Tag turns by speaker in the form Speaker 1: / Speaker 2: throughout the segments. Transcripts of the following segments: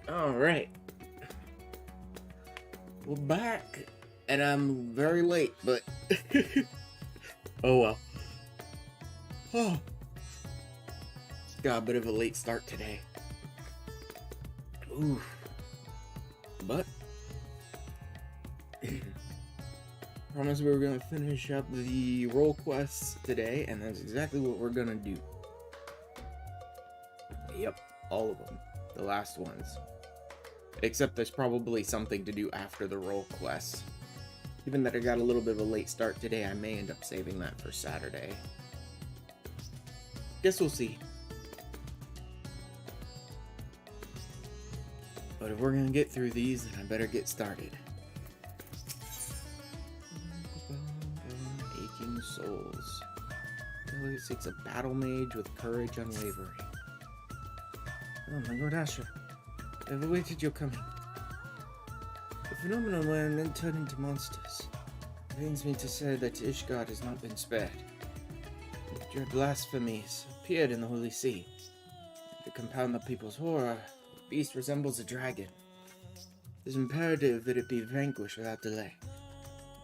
Speaker 1: Alright, we're back, and I'm very late, but oh well. Oh, got a bit of a late start today. Ooh, but promised we were gonna finish up the role quests today, and that's exactly what we're gonna do. Yep, all of them, the last ones. Except there's probably something to do after the role quest. Given that I got a little bit of a late start today, I may end up saving that for Saturday. Guess we'll see. But if we're gonna get through these, then I better get started. Aching souls. It takes a battle mage with courage unwavering. Oh my lord Asher. I've awaited your coming. The phenomenal land then turned into monsters. It pains me to say that Ishgard has not been spared. Your blasphemies appeared in the Holy See. To compound the people's horror, the beast resembles a dragon. It is imperative that it be vanquished without delay.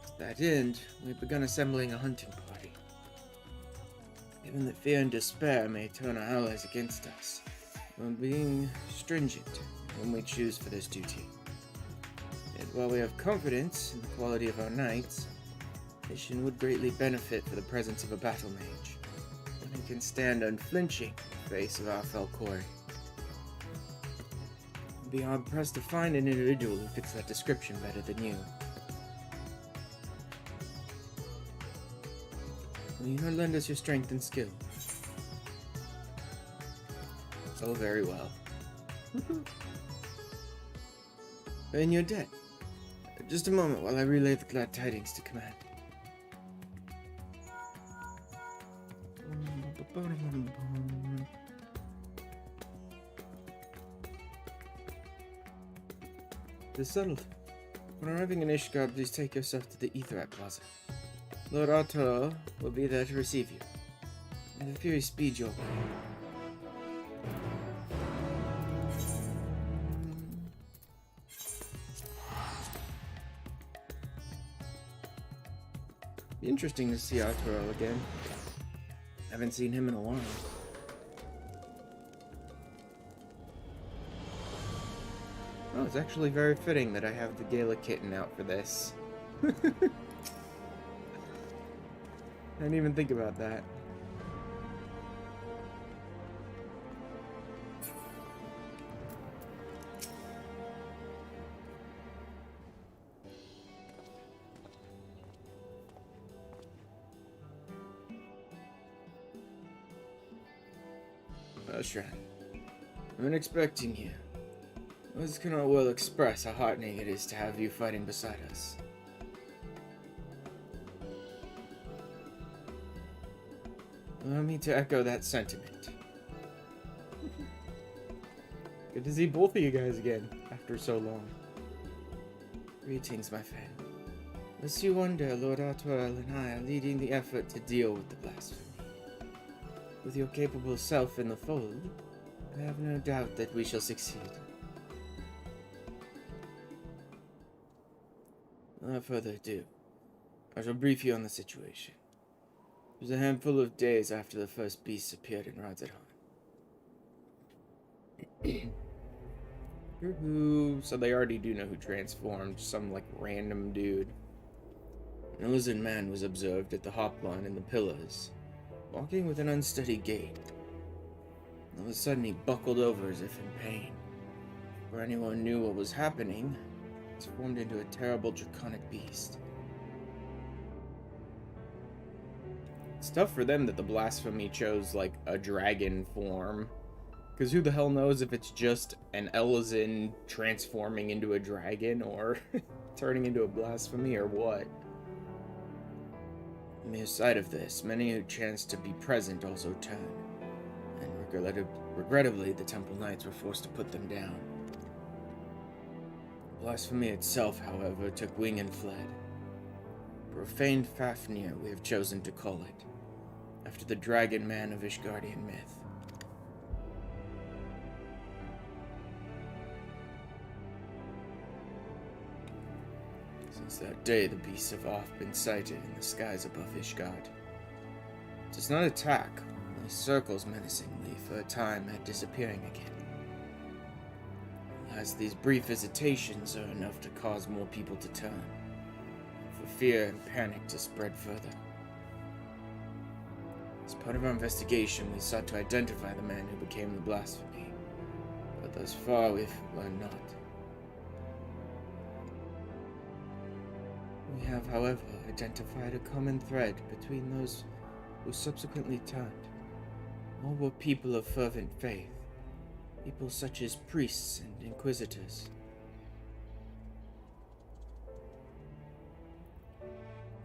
Speaker 1: To that end, we have begun assembling a hunting party. Given that fear and despair may turn our allies against us, we're being stringent when we choose for this duty. Yet while we have confidence in the quality of our knights, the mission would greatly benefit for the presence of a battle mage, one who can stand unflinching in the face of our fell quarry. I'd be hard pressed to find an individual who fits that description better than you. Will you not lend us your strength and skill? Oh, very well. In your debt. Just a moment while I relay the glad tidings to command. It's settled. When arriving in Ishgard, please take yourself to the Aetherat Plaza. Lord Arturo will be there to receive you. May the Fury speed your way. Be interesting to see Arturo again. Haven't seen him in a while. Oh, it's actually very fitting that I have the Gala kitten out for this. I didn't even think about that. Oh, sure. I've been expecting you. Words cannot well express how heartening it is to have you fighting beside us. Allow me to echo that sentiment. Good to see both of you guys again after so long. Greetings, my friend. Lest you wonder, Lord Artwell and I are leading the effort to deal with the blasphemy. With your capable self in the fold, I have no doubt that we shall succeed. Without further ado, I shall brief you on the situation. It was a handful of days after the first beasts appeared in Radzadan. So they already do know who transformed, some like random dude. An Illidan man was observed at the hopline in the pillars, walking with an unsteady gait. All of a sudden he buckled over as if in pain. Before anyone knew what was happening, he transformed into a terrible draconic beast. It's tough for them that the blasphemy chose like a dragon form. Because who the hell knows if it's just an Elizin transforming into a dragon or turning into a blasphemy or what. On the side of this, many who chanced to be present also turned, and regrettably the Temple Knights were forced to put them down. Blasphemy itself, however, took wing and fled. Profaned Fafnir, we have chosen to call it, after the dragon man of Ishgardian myth. that day the beasts have oft been sighted in the skies above Ishgard. It does not attack, only circles menacingly for a time at disappearing again. As these brief visitations are enough to cause more people to turn, for fear and panic to spread further. As part of our investigation, we sought to identify the man who became the blasphemy, but thus far we've learned not. We have, however, identified a common thread between those who subsequently turned. All were people of fervent faith, people such as priests and inquisitors.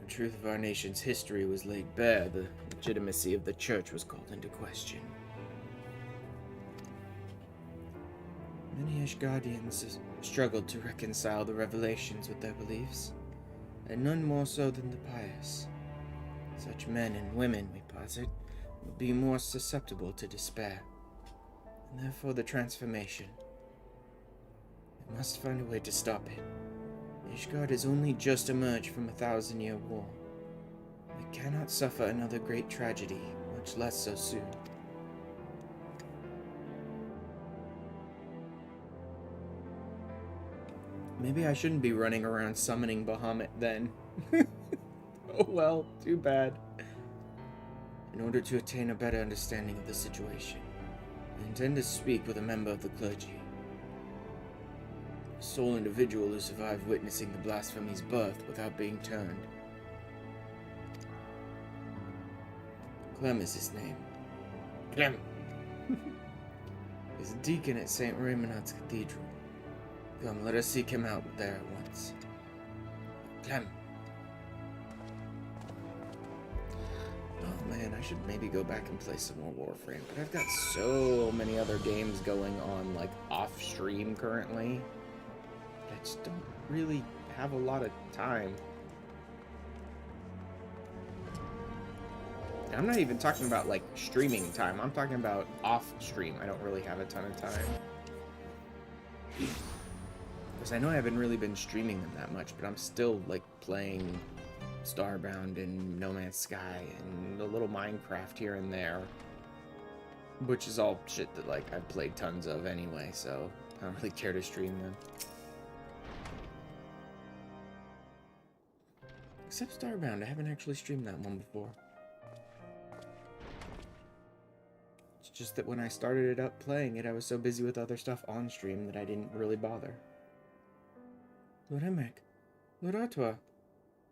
Speaker 1: The truth of our nation's history was laid bare, the legitimacy of the church was called into question. Many Ishgardians struggled to reconcile the revelations with their beliefs, and none more so than the pious. Such men and women, we posit, would be more susceptible to despair, and therefore the transformation. We must find a way to stop it. Ishgard has only just emerged from a 1,000-year war. We cannot suffer another great tragedy, much less so soon. Maybe I shouldn't be running around summoning Bahamut then. Oh well, too bad. In order to attain a better understanding of the situation, I intend to speak with a member of the clergy. The sole individual who survived witnessing the blasphemy's birth without being turned. Clem is his name. Clem! He's a deacon at St. Raymond's Cathedral. Come, let us seek him out there at once. Clem! Oh man, I should maybe go back and play some more Warframe, but I've got so many other games going on, like, off-stream currently. I just don't really have a lot of time. And I'm not even talking about, like, streaming time. I'm talking about off-stream. I don't really have a ton of time. Because I know I haven't really been streaming them that much, but I'm still, like, playing Starbound and No Man's Sky and a little Minecraft here and there. Which is all shit that, like, I've played tons of anyway, so I don't really care to stream them. Except Starbound, I haven't actually streamed that one before. It's just that when I started it up playing it, I was so busy with other stuff on stream that I didn't really bother. Lord Emmerich, Lord Artois,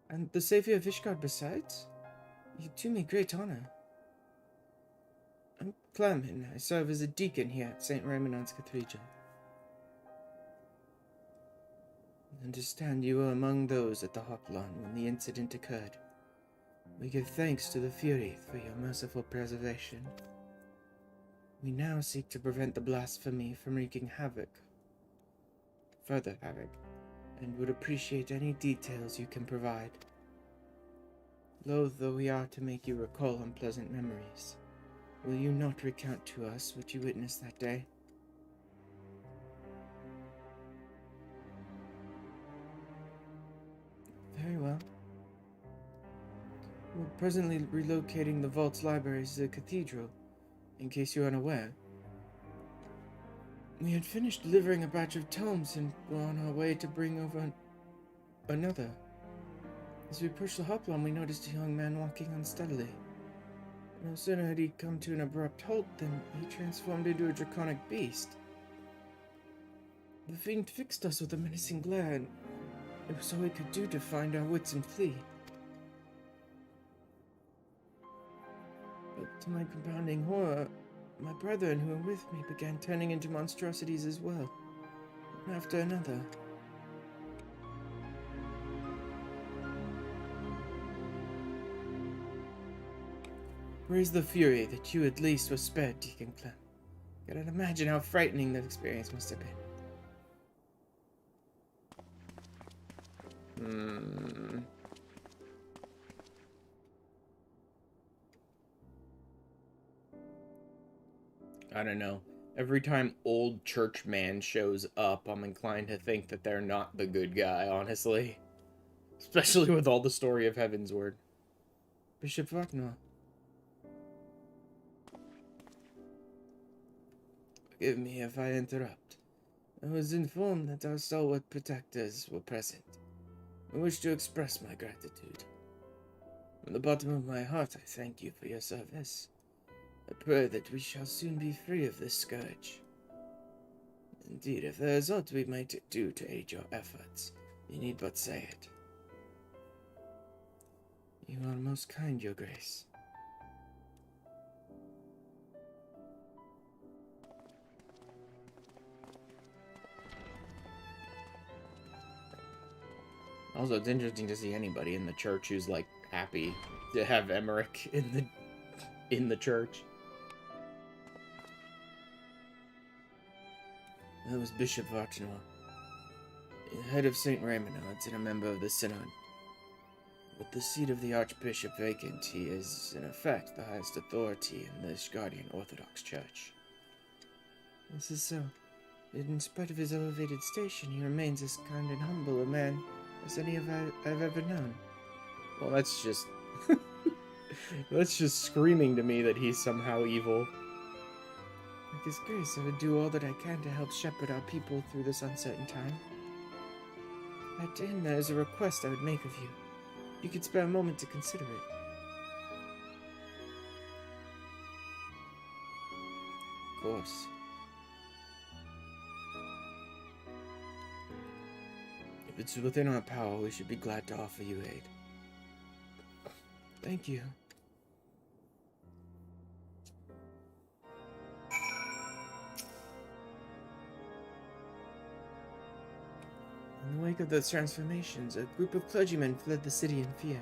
Speaker 1: and the Saviour of Ishgard besides? You do me great honor. I'm Clem, and I serve as a deacon here at St. Raymond's Cathedral. I understand you were among those at the Hoplon when the incident occurred. We give thanks to the Fury for your merciful preservation. We now seek to prevent the blasphemy from wreaking further havoc, and would appreciate any details you can provide. Loath though we are to make you recall unpleasant memories, will you not recount to us what you witnessed that day? Very well. We're presently relocating the vault's libraries to the cathedral, in case you're unaware. We had finished delivering a batch of tomes and were on our way to bring over another. As we approached the Hoplon, we noticed a young man walking unsteadily. No sooner had he come to an abrupt halt than he transformed into a draconic beast. The fiend fixed us with a menacing glare, and it was all we could do to find our wits and flee. But to my compounding horror, my brethren who were with me began turning into monstrosities as well, one after another. Praise the Fury that you at least were spared, Deacon Clem. I cannot imagine how frightening that experience must have been. I don't know. Every time old church man shows up, I'm inclined to think that they're not the good guy, honestly. Especially with all the story of Heaven's Word. Bishop Wagner. Forgive me if I interrupt. I was informed that our stalwart protectors were present. I wish to express my gratitude. From the bottom of my heart, I thank you for your service. I pray that we shall soon be free of this scourge. Indeed, if there is aught we might do to aid your efforts, you need but say it. You are most kind, Your Grace. Also, it's interesting to see anybody in the church who's, like, happy to have Emmerich in the church. That was Bishop Wagner, head of St. Raymonard's and a member of the Synod. With the seat of the Archbishop vacant, he is, in effect, the highest authority in the Ishgardian Orthodox Church. This is so. Yet in spite of his elevated station, he remains as kind and humble a man as any I've ever known. Well, that's just... that's just screaming to me that he's somehow evil. With his grace, I would do all that I can to help shepherd our people through this uncertain time. At the end, there is a request I would make of you. You could spare a moment to consider it. Of course. If it's within our power, we should be glad to offer you aid. Thank you. In the wake of those transformations, a group of clergymen fled the city in fear.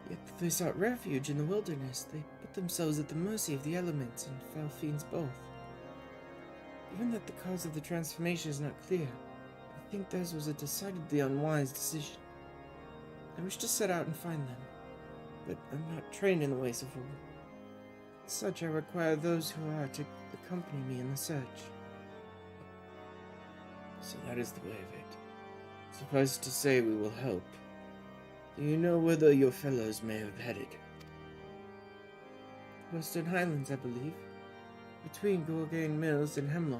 Speaker 1: Yet they sought refuge in the wilderness. They put themselves at the mercy of the elements and fell fiends both. Given that the cause of the transformation is not clear, I think theirs was a decidedly unwise decision. I wish to set out and find them, but I'm not trained in the ways of war. As such, I require those who are to accompany me in the search. So that is the way of it. Suffice to say, we will help. Do you know whither your fellows may have headed? Western Highlands, I believe. Between Gorgain Mills and Hemlock,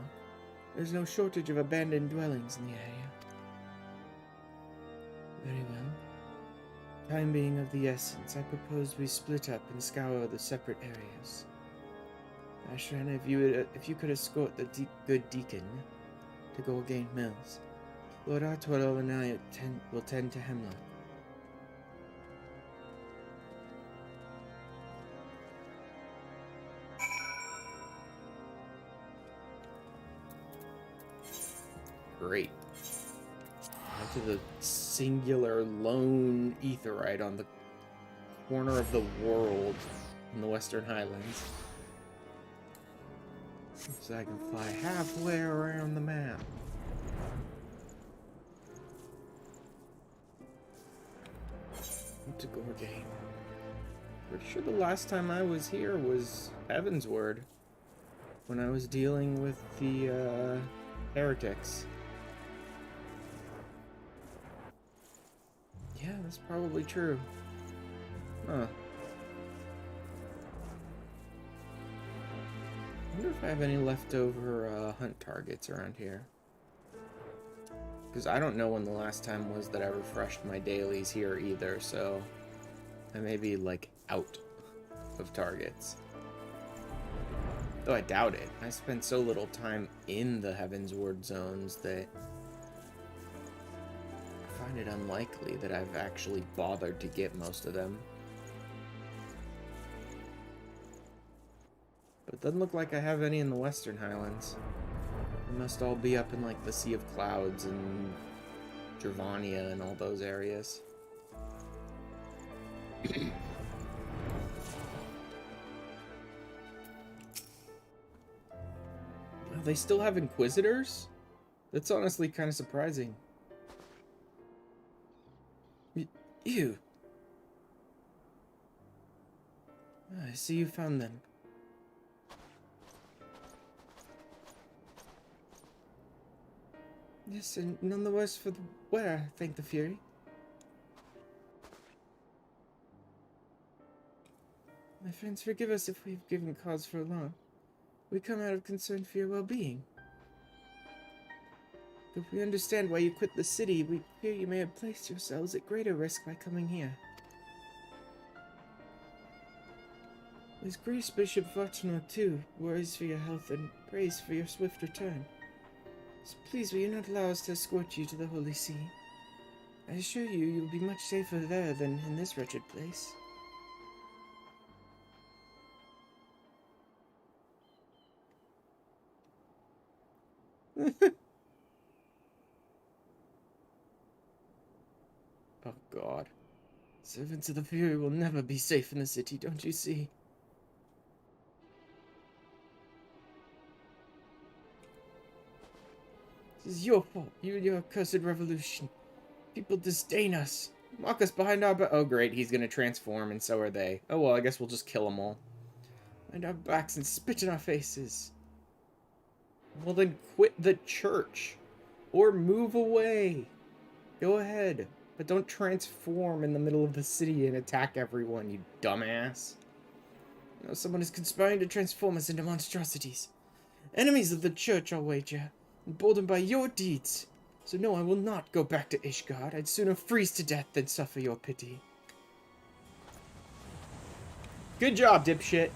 Speaker 1: there's no shortage of abandoned dwellings in the area. Very well. Time being of the essence, I propose we split up and scour the separate areas. Ashran, if you could escort the good deacon to Gorgain Mills, Lord Artwell and I will tend to Hemlock. Great. On to the singular lone aetheryte on the corner of the world in the Western Highlands. So I can fly halfway around the map. To Gorgain. Pretty sure the last time I was here was Heaven's Word, when I was dealing with the heretics. Yeah, that's probably true. Huh. I wonder if I have any leftover hunt targets around here. Because I don't know when the last time was that I refreshed my dailies here either, so I may be, like, out of targets. Though I doubt it. I spent so little time in the Heaven's Word zones that I find it unlikely that I've actually bothered to get most of them. But it doesn't look like I have any in the Western Highlands. They must all be up in, like, the Sea of Clouds and Dravania and all those areas. They still have Inquisitors? That's honestly kind of surprising. Ew. I see you found them. Yes, and none the worse for the wear, thank the Fury. My friends, forgive us if we've given cause for alarm. We come out of concern for your well-being. But we understand why you quit the city. We fear you may have placed yourselves at greater risk by coming here. His Grace Bishop Fortunato, too, worries for your health and prays for your swift return. So please, will you not allow us to escort you to the Holy See? I assure you, you'll be much safer there than in this wretched place. Oh, God. Servants of the Fury will never be safe in the city, don't you see? This is your fault. You and your accursed revolution. People disdain us. Mock us behind our back. Oh, great. He's gonna transform, and so are they. Oh, well, I guess we'll just kill them all. Behind our backs and spit in our faces. Well, then quit the church. Or move away. Go ahead. But don't transform in the middle of the city and attack everyone, you dumbass. Now someone is conspiring to transform us into monstrosities. Enemies of the church, I'll wager. Emboldened by your deeds. So no, I will not go back to Ishgard. I'd sooner freeze to death than suffer your pity. Good job, dipshit.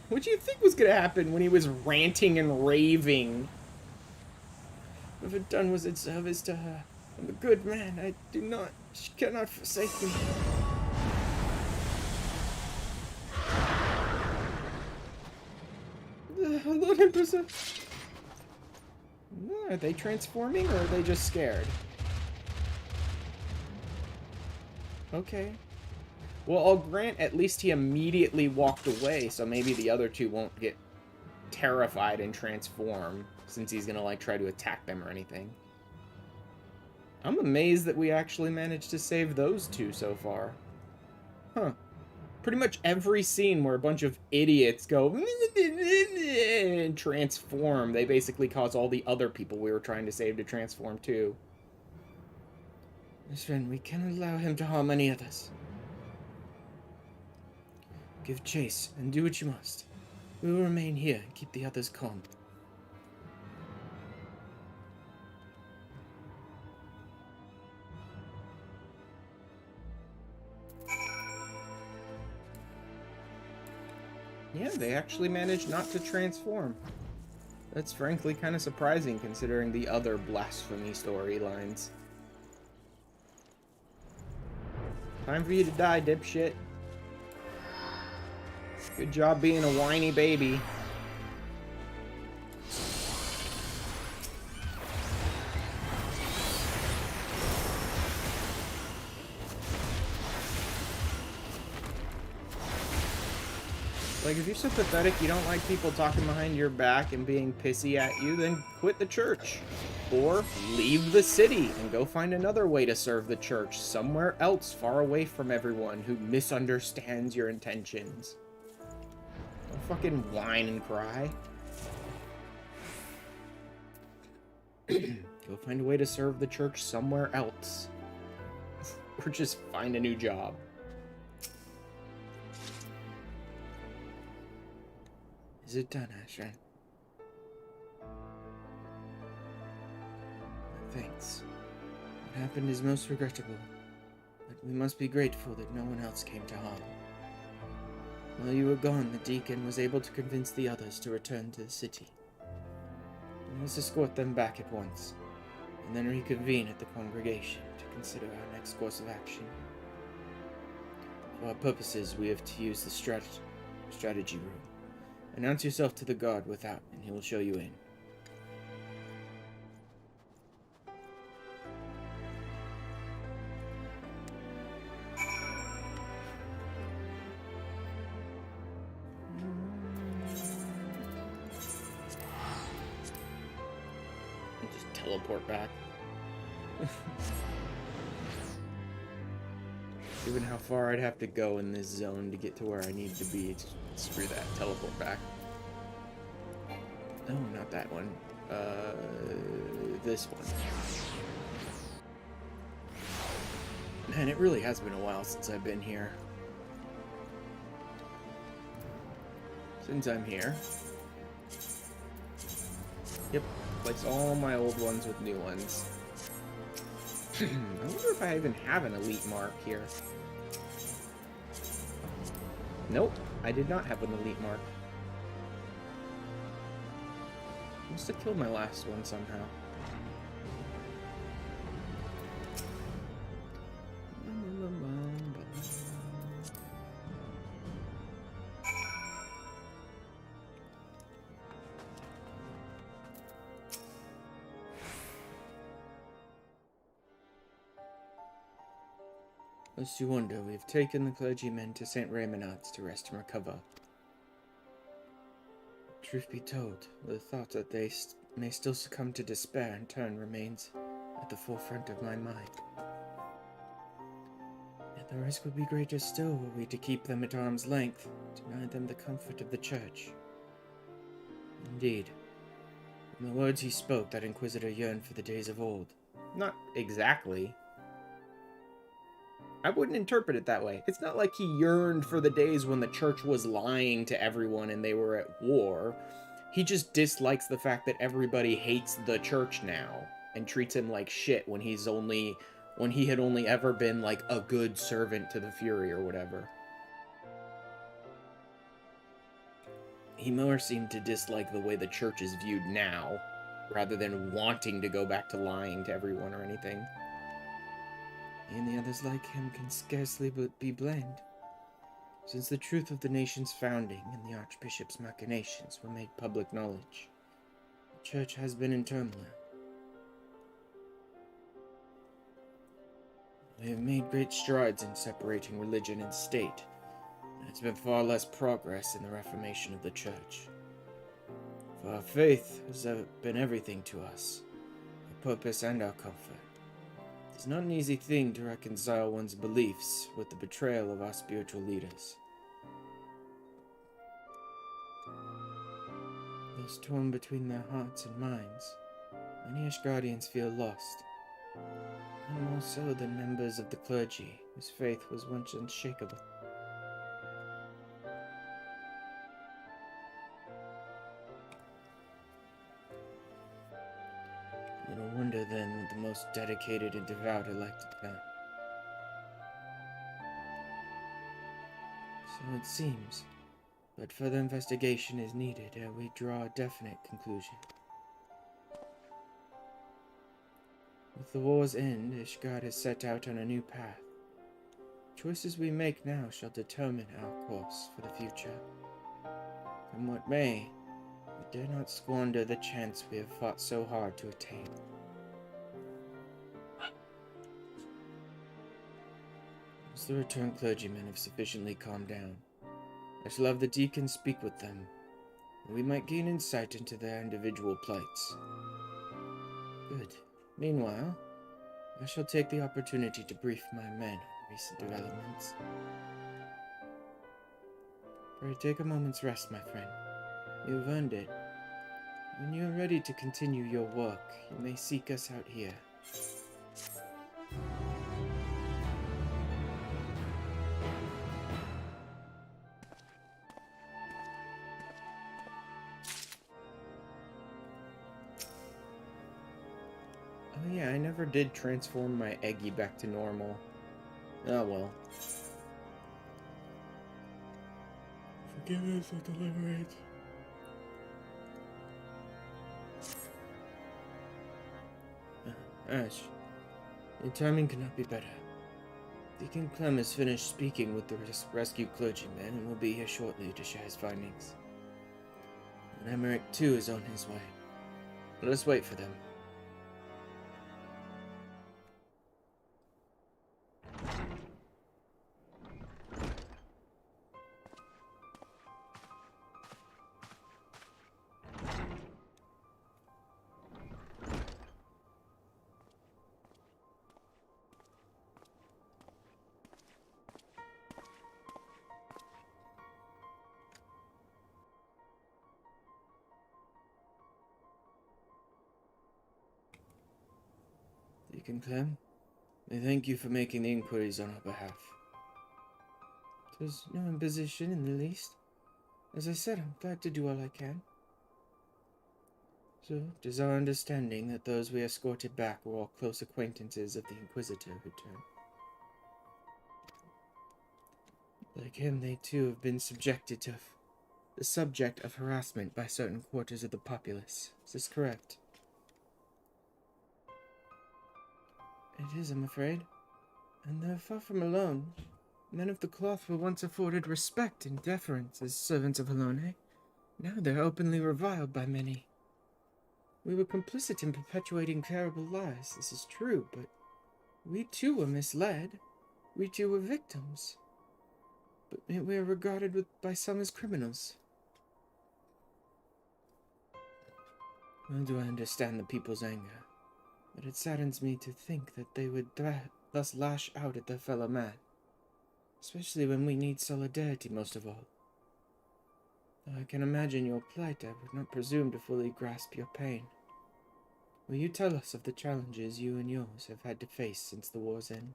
Speaker 1: What do you think was gonna happen when he was ranting and raving? Whatever done was in service to her. I'm a good man. I do not. She cannot forsake me. Lord Empress. Are they transforming or are they just scared? Okay. Well, I'll grant at least he immediately walked away, so maybe the other two won't get terrified and transform, since he's gonna, like, try to attack them or anything. I'm amazed that we actually managed to save those two so far. Huh. Pretty much every scene where a bunch of idiots go and transform, they basically cause all the other people we were trying to save to transform too. Miss Ren, we cannot allow him to harm any others. Give chase and do what you must. We will remain here and keep the others calm. Yeah, they actually managed not to transform. That's frankly kind of surprising considering the other blasphemy storylines. Time for you to die, dipshit. Good job being a whiny baby. Like, if you're so pathetic you don't like people talking behind your back and being pissy at you, then quit the church. Or leave the city and go find another way to serve the church somewhere else far away from everyone who misunderstands your intentions. Don't fucking whine and cry. Go find a way to serve the church somewhere else. Or just find a new job. Is it done, Ashran? Thanks. What happened is most regrettable, but we must be grateful that no one else came to harm. While you were gone, the deacon was able to convince the others to return to the city. We must escort them back at once, and then reconvene at the congregation to consider our next course of action. For our purposes, we have to use the strategy room. Announce yourself to the guard without, and he will show you in. Just teleport back. Given how far I'd have to go in this zone to get to where I need to be, screw that, teleport back. No, not that one. This one. Man, it really has been a while since I've been here. since I'm here. Yep, replace all my old ones with new ones. I wonder if I even have an elite mark here. Nope, I did not have an elite mark. Must have killed my last one somehow. Lest you wonder, we've taken the clergymen to St. Raymonard's to rest and recover. Truth be told, the thought that they may still succumb to despair in turn remains at the forefront of my mind. Yet the risk would be greater still were we to keep them at arm's length, deny them the comfort of the church. Indeed, from the words he spoke, that Inquisitor yearned for the days of old. Not exactly. I wouldn't interpret it that way. It's not like he yearned for the days when the church was lying to everyone and they were at war. He just dislikes the fact that everybody hates the church now and treats him like shit when he had only ever been like a good servant to the Fury or whatever. He more seemed to dislike the way the church is viewed now, rather than wanting to go back to lying to everyone or anything. And the others like him can scarcely be blamed, since the truth of the nation's founding and the Archbishop's machinations were made public knowledge. The church has been in turmoil. We have made great strides in separating religion and state. There has been far less progress in the reformation of the church. For our faith has been everything to us, our purpose and our comfort. It's not an easy thing to reconcile one's beliefs with the betrayal of our spiritual leaders. Those torn between their hearts and minds, many Ashgardians feel lost, and more so than members of the clergy, whose faith was once unshakable. Little wonder then that the most dedicated and devout are like to turn. So it seems, but further investigation is needed ere we draw a definite conclusion. With the war's end, Ishgard has set out on a new path. Choices we make now shall determine our course for the future. Come what may, we dare not squander the chance we have fought so hard to attain. Once the returned clergymen have sufficiently calmed down, I shall have the deacon speak with them, and we might gain insight into their individual plights. Good. Meanwhile, I shall take the opportunity to brief my men on recent developments. Pray take a moment's rest, my friend. You have earned it. When you are ready to continue your work, you may seek us out here. Oh yeah, I never did transform my Eggy back to normal. Oh well. Forgive us or deliberate. Ash, your timing could not be better. Deacon Clem has finished speaking with the rescued clergyman and will be here shortly to share his findings. And Emmerich too is on his way. Let us wait for them. Deacon Clem, I thank you for making the inquiries on our behalf. It was no imposition in the least. As I said, I'm glad to do all I can. So, it is our understanding that those we escorted back were all close acquaintances of the Inquisitor who turned. Like him, they too have been the subject of harassment by certain quarters of the populace. Is this correct? It is, I'm afraid. And they're far from alone. Men of the cloth were once afforded respect and deference as servants of Halone. Now they're openly reviled by many. We were complicit in perpetuating terrible lies, this is true, but we too were misled. We too were victims. But we are regarded by some as criminals. Well, do I understand the people's anger, but it saddens me to think that they would thus lash out at their fellow man, especially when we need solidarity most of all. Though I can imagine your plight, I would not presume to fully grasp your pain. Will you tell us of the challenges you and yours have had to face since the war's end?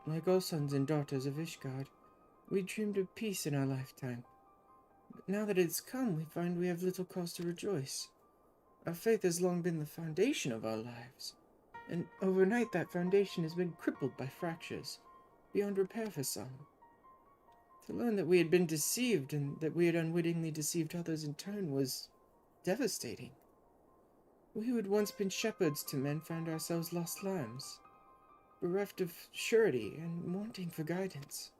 Speaker 1: Like all sons and daughters of Ishgard, we dreamed of peace in our lifetime. But now that it's come, we find we have little cause to rejoice. Our faith has long been the foundation of our lives, and overnight that foundation has been crippled by fractures, beyond repair for some. To learn that we had been deceived, and that we had unwittingly deceived others in turn, was devastating. We who had once been shepherds to men found ourselves lost lambs, bereft of surety and wanting for guidance.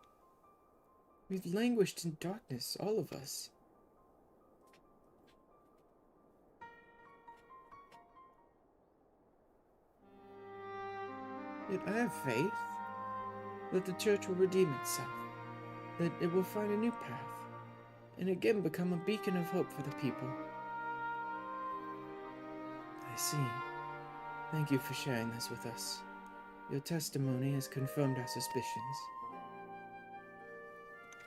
Speaker 1: We've languished in darkness, all of us. Yet I have faith that the church will redeem itself, that it will find a new path, and again become a beacon of hope for the people. I see. Thank you for sharing this with us. Your testimony has confirmed our suspicions.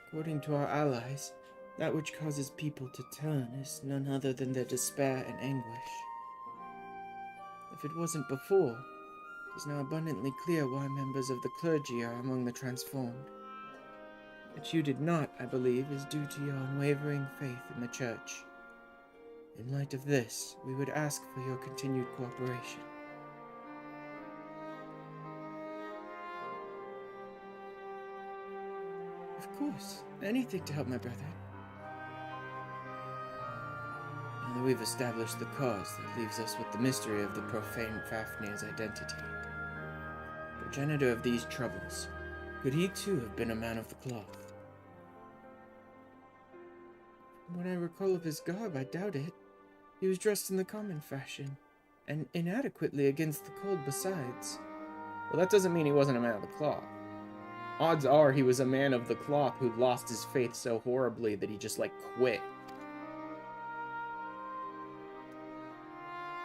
Speaker 1: According to our allies, that which causes people to turn is none other than their despair and anguish. If it wasn't before, it is now abundantly clear why members of the clergy are among the transformed. What you did not, I believe, is due to your unwavering faith in the Church. In light of this, we would ask for your continued cooperation. Of course, anything to help my brother. Now that we've established the cause, that leaves us with the mystery of the profane Fafnir's identity. Progenitor of these troubles, could he too have been a man of the cloth? From what I recall of his garb, I doubt it. He was dressed in the common fashion, and inadequately against the cold besides.
Speaker 2: Well, that doesn't mean he wasn't a man of the cloth. Odds are he was a man of the cloth who lost his faith so horribly that he just, quit.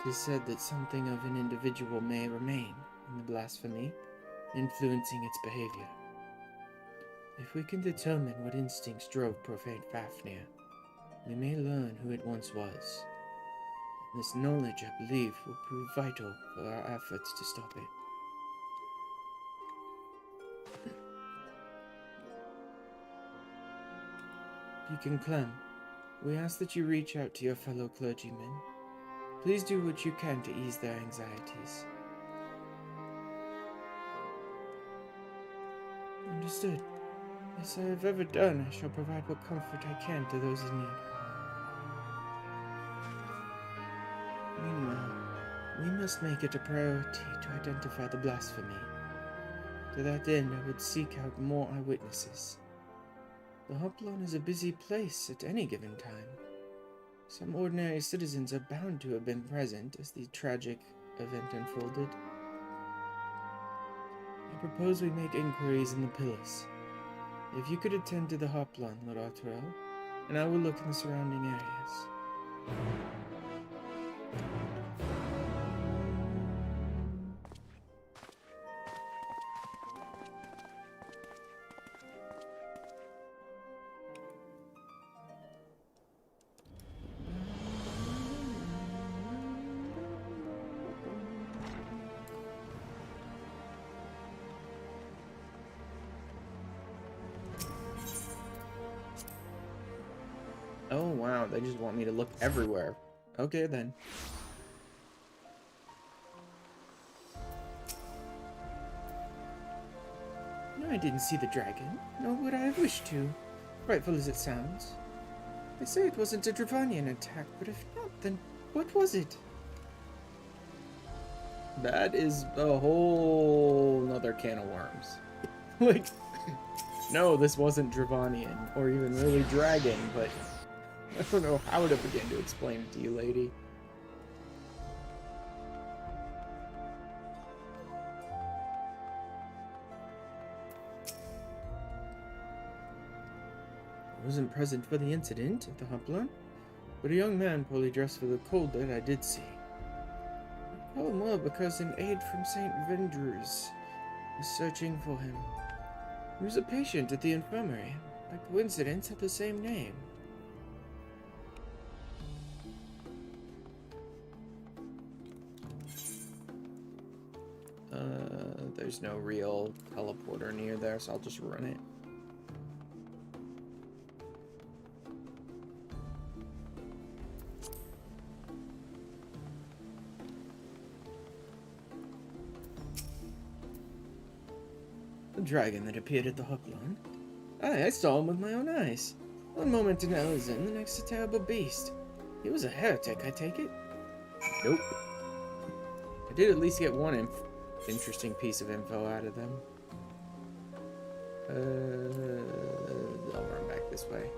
Speaker 1: It is said that something of an individual may remain in the blasphemy, influencing its behavior. If we can determine what instincts drove profane Fafnir, we may learn who it once was. This knowledge, I believe, will prove vital for our efforts to stop it. Deacon Clem, we ask that you reach out to your fellow clergymen. Please do what you can to ease their anxieties. Understood. As I have ever done, I shall provide what comfort I can to those in need. Meanwhile, we must make it a priority to identify the blasphemy. To that end, I would seek out more eyewitnesses. The Hoplon is a busy place at any given time. Some ordinary citizens are bound to have been present as the tragic event unfolded. I propose we make inquiries in the Pillars. If you could attend to the Hoplon, Lord Arturel, and I will look in the surrounding areas.
Speaker 2: They just want me to look everywhere. Okay, then.
Speaker 1: No, I didn't see the dragon, nor would I have wished to, frightful as it sounds. They say it wasn't a Dravanian attack, but if not, then what was it?
Speaker 2: That is a whole nother can of worms. Like, no, this wasn't Dravanian, or even really dragon, but I don't know how to begin to explain it to you, lady.
Speaker 1: I wasn't present for the incident at the Hoplon, but a young man poorly dressed for the cold that I did see. I call him well because an aide from St. Vendrews was searching for him. He was a patient at the infirmary. By coincidence, had the same name.
Speaker 2: There's no real teleporter near there, so I'll just run it.
Speaker 1: The dragon that appeared at the Hoplon. Aye, I saw him with my own eyes. One moment an Elizin, the next a terrible beast. He was a heretic, I take it?
Speaker 2: Nope. I did at least get one interesting piece of info out of them. I'll run back this way.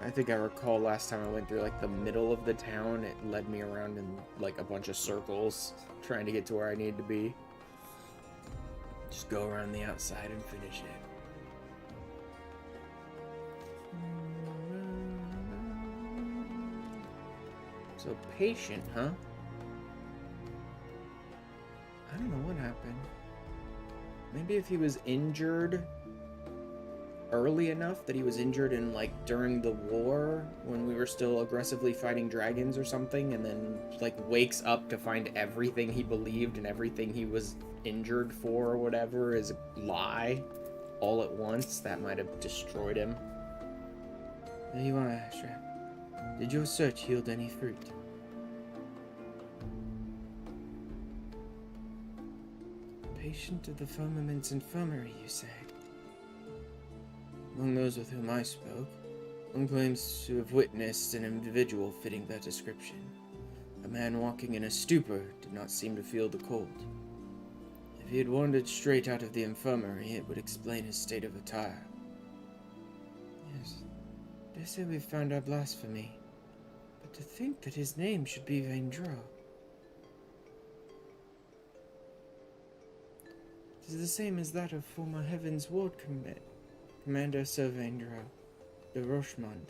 Speaker 2: I think I recall last time I went through like the middle of the town, it led me around in like a bunch of circles trying to get to where I needed to be.
Speaker 1: Just go around the outside and finish it.
Speaker 2: So patient, huh?
Speaker 1: I don't know what happened.
Speaker 2: Maybe if he was injured early enough that he was injured in like during the war when we were still aggressively fighting dragons or something, and then like wakes up to find everything he believed and everything he was injured for or whatever is a lie all at once, that might have destroyed him.
Speaker 1: There you are, Ashraf. Did your search yield any fruit? Patient of the firmament's infirmary, you say? Among those with whom I spoke, one claims to have witnessed an individual fitting that description. A man walking in a stupor did not seem to feel the cold. If he had wandered straight out of the infirmary, it would explain his state of attire. Yes, they say we've found our blasphemy, but to think that his name should be Vaindro. It is the same as that of former Heaven's Ward Commander Sir Vaindro de Rochemond,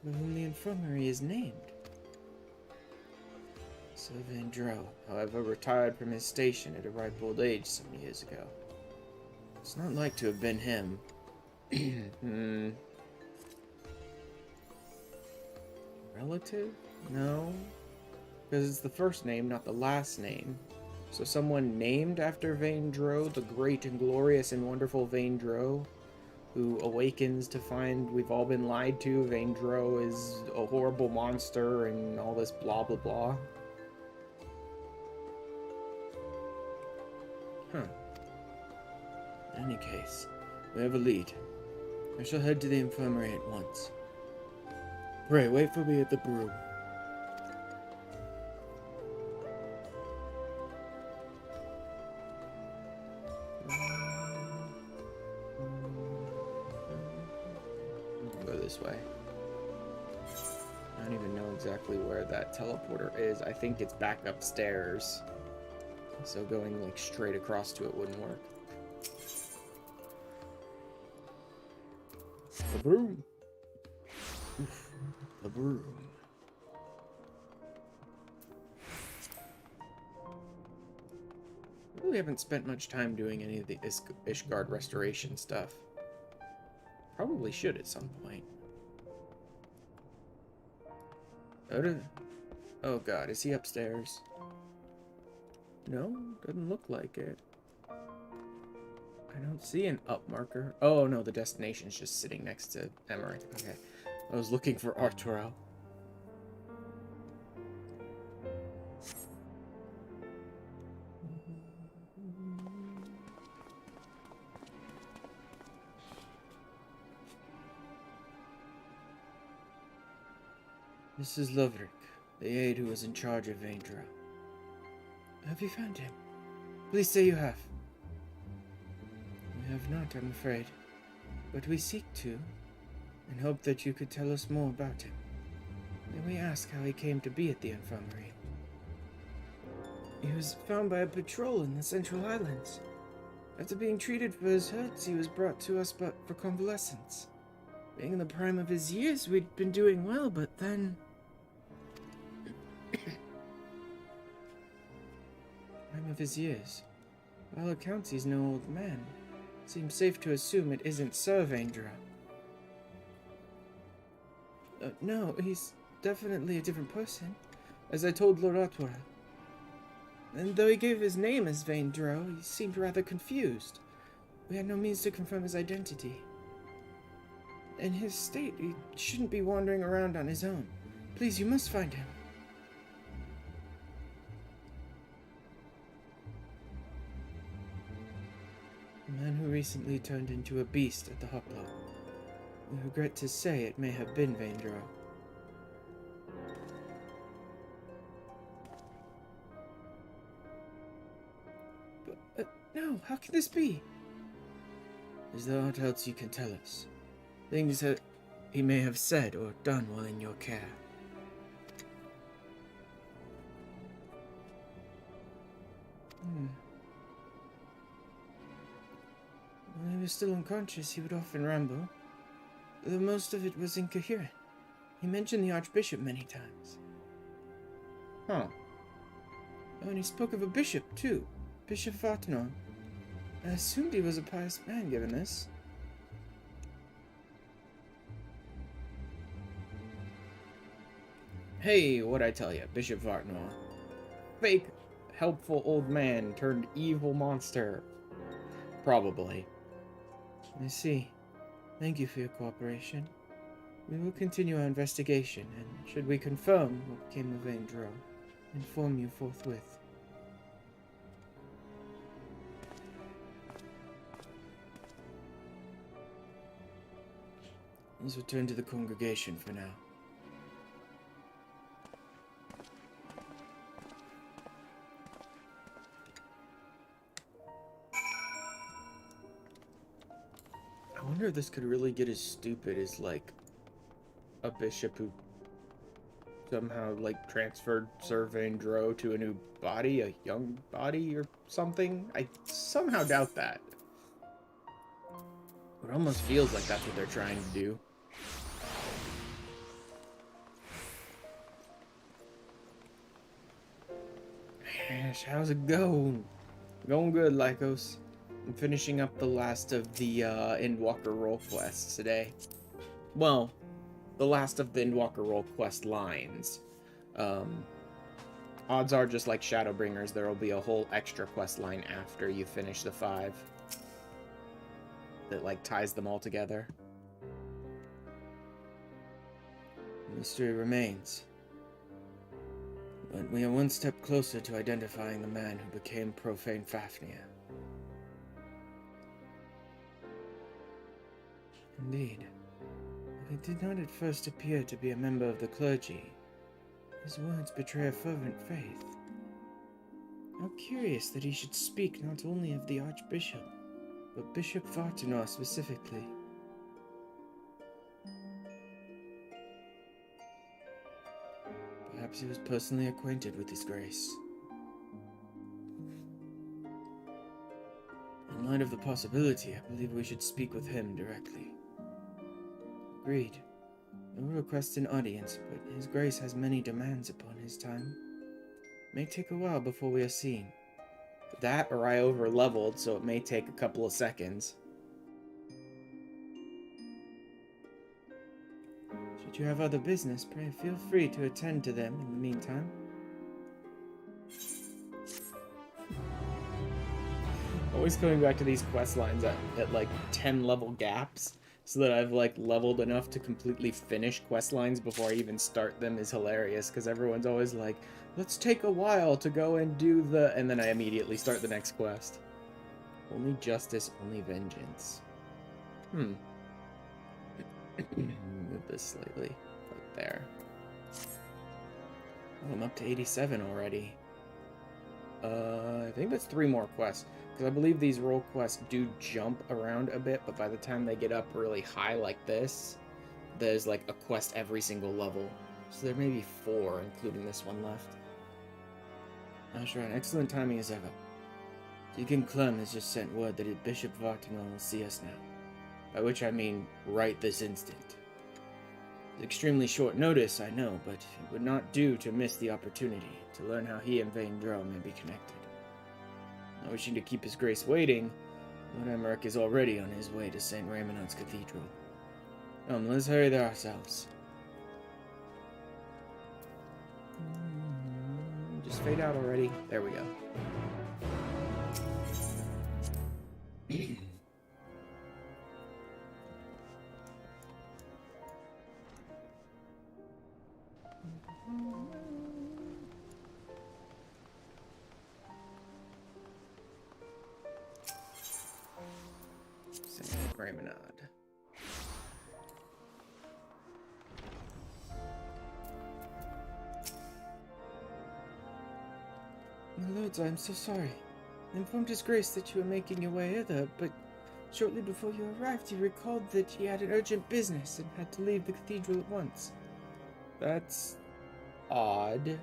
Speaker 1: for whom the infirmary is named. Sir Vaindro, however, retired from his station at a ripe old age some years ago. It's not like to have been him.
Speaker 2: Relative? No. Because it's the first name, not the last name. So someone named after Vaindro, the great and glorious and wonderful Vaindro, who awakens to find we've all been lied to, Vaindro is a horrible monster and all this blah blah blah.
Speaker 1: Huh. In any case, we have a lead. I shall head to the infirmary at once. Pray, wait for me at the broom.
Speaker 2: Go this way. I don't even know exactly where that teleporter is. I think it's back upstairs. So going like straight across to it wouldn't work.
Speaker 1: The broom. Oof, the broom.
Speaker 2: Really haven't spent much time doing any of the Ishgard restoration stuff. Probably should at some point. Oh god, is he upstairs? No, doesn't look like it. I I don't see an up marker. Oh, no, the destination's just sitting next to Emmerich. Okay. I was looking for Arturo. This is Loverick, the aide who was in charge of Vaindra. Have you found him? Please say you have. We have not, I'm afraid. But we seek to, and hope that you could tell us more about him. May we ask how he came to be at the infirmary? He was found by a patrol in the Central Highlands. After being treated for his hurts, he was brought to us but for convalescence. Being in the prime of his years, we'd been doing well, but then... Prime of his years? By all accounts, he's no old man. Seems safe to assume it isn't Sir Vaindra. No, he's definitely a different person, as I told Lord Otwell. And though he gave his name as Vaindro, he seemed rather confused. We had no means to confirm his identity. In his state, he shouldn't be wandering around on his own. Please, you must find him. A man who recently turned into a beast at the Hoplo. We regret to say it may have been Vaindro. But, no, how can this be? Is there aught else you can tell us? Things that he may have said or done while in your care? When he was still unconscious, he would often ramble, though most of it was incoherent. He mentioned the Archbishop many times. Huh. Oh, and he spoke of a bishop, too. Bishop Vartanor. I assumed he was a pious man, given this. Hey, what'd I tell you? Bishop Vartanor. Fake, helpful old man turned evil monster. Probably. I see. Thank you for your cooperation. We will continue our investigation, and should we confirm what became of Vaindro, inform you forthwith. Let's return to the congregation for now. I wonder if this could really get as stupid as, like, a bishop who somehow, like, transferred Sir Vaindro to a new body, a young body or something. I somehow doubt that. It almost feels like that's what they're trying to do. Ash, how's it going? Going good, Lycos. I'm finishing up the last of the Endwalker role quests today. Well, the last of the Endwalker role quest lines. Odds are, just like Shadowbringers, there will be a whole extra quest line after you finish the 5 that, like, ties them all together. The mystery remains. But we are one step closer to identifying the man who became Profane Fafnir. Indeed. He did not at first appear to be a member of the clergy. His words betray a fervent faith. How curious that he should speak not only of the Archbishop, but Bishop Vartanor specifically. Perhaps he was personally acquainted with His Grace. In light of the possibility, I believe we should speak with him directly. Agreed. I will request an audience, but His Grace has many demands upon his time. It may take a while before we are seen. That, or I over-leveled, so it may take a couple of seconds. Should you have other business, pray feel free to attend to them in the meantime. Always coming back to these quest lines at like 10 level gaps so that I've like leveled enough to completely finish quest lines before I even start them is hilarious because everyone's always like, let's take a while to go and do the... And then I immediately start the next quest. Only justice, only vengeance. Move this slightly. Like there. Oh, I'm up to 87 already. I think that's 3 more quests. Because I believe these role quests do jump around a bit, but by the time they get up really high like this, there's like a quest every single level. So there may be 4, including this one left. Ashran, excellent timing as ever. Deacon Clem has just sent word that Bishop Vartingal will see us now. By which I mean right this instant. It's extremely short notice, I know, but it would not do to miss the opportunity to learn how he and Vaindro may be connected. Not wishing to keep his grace waiting, Lord Emmerich is already on his way to St. Raymond's Cathedral. Let's hurry there ourselves. Just fade out already. There we go. St. Raymond. My lords, I am so sorry. I informed His Grace that you were making your way hither, but shortly before you arrived, he recalled that he had an urgent business and had to leave the cathedral at once. That's odd.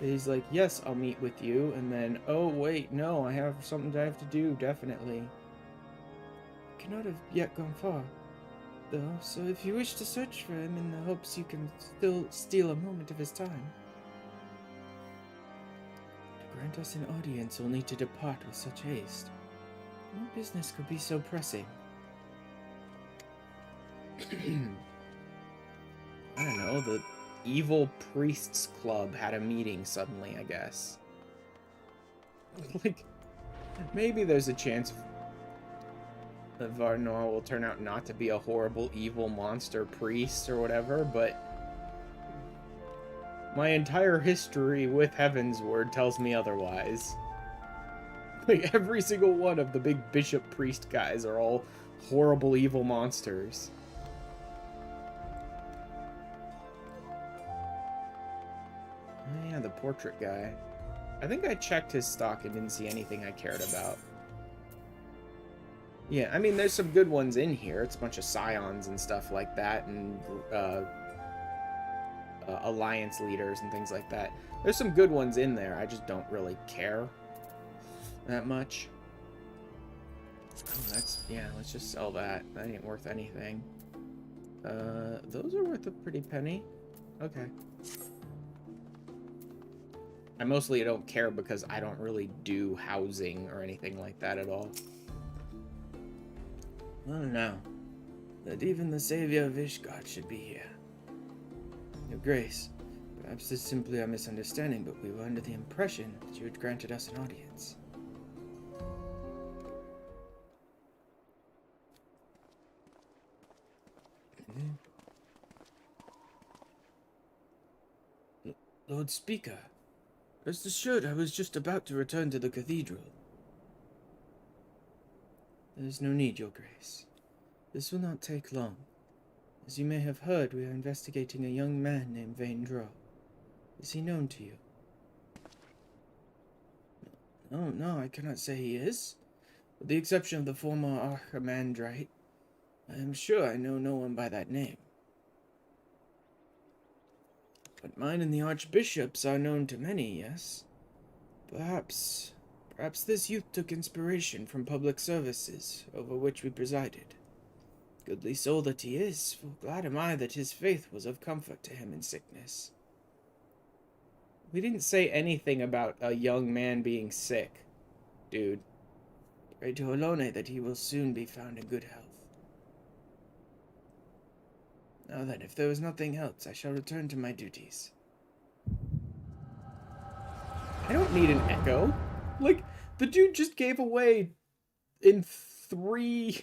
Speaker 2: He's like, yes, I'll meet with you, and then, oh, wait, no, I have something I have to do, definitely. I cannot have yet gone far, though, so if you wish to search for him in the hopes you can still steal a moment of his time. To grant us an audience only to depart with such haste. No business could be so pressing. I don't know, the Evil Priests Club had a meeting suddenly, I guess. Like, maybe there's a chance that Varnoir will turn out not to be a horrible evil monster priest or whatever, but my entire history with Heavensward tells me otherwise. Like, every single one of the big bishop priest guys are all horrible evil monsters. Oh yeah, the portrait guy. I think I checked his stock and didn't see anything I cared about. Yeah, I mean, there's some good ones in here. It's a bunch of scions and stuff like that, and alliance leaders and things like that. There's some good ones in there. I just don't really care that much. Oh, that's... yeah, let's just sell that. That ain't worth anything. Those are worth a pretty penny. Okay. I mostly don't care because I don't really do housing or anything like that at all. Oh no. That even the savior of Ishgard should be here. Your Grace, perhaps this is simply a misunderstanding, but we were under the impression that you had granted us an audience. Lord Speaker, rest assured I was just about to return to the cathedral. There is no need, Your Grace. This will not take long. As you may have heard, we are investigating a young man named Vaindro. Is he known to you? No, I cannot say he is. With the exception of the former Archimandrite, I am sure I know no one by that name. But mine and the Archbishop's are known to many, yes? Perhaps this youth took inspiration from public services over which we presided. Goodly soul that he is, for glad am I that his faith was of comfort to him in sickness. We didn't say anything about a young man being sick, dude. Pray to Olone that he will soon be found in good health. Now then, if there is nothing else, I shall return to my duties. I don't need an echo. Like, The dude just gave away in 3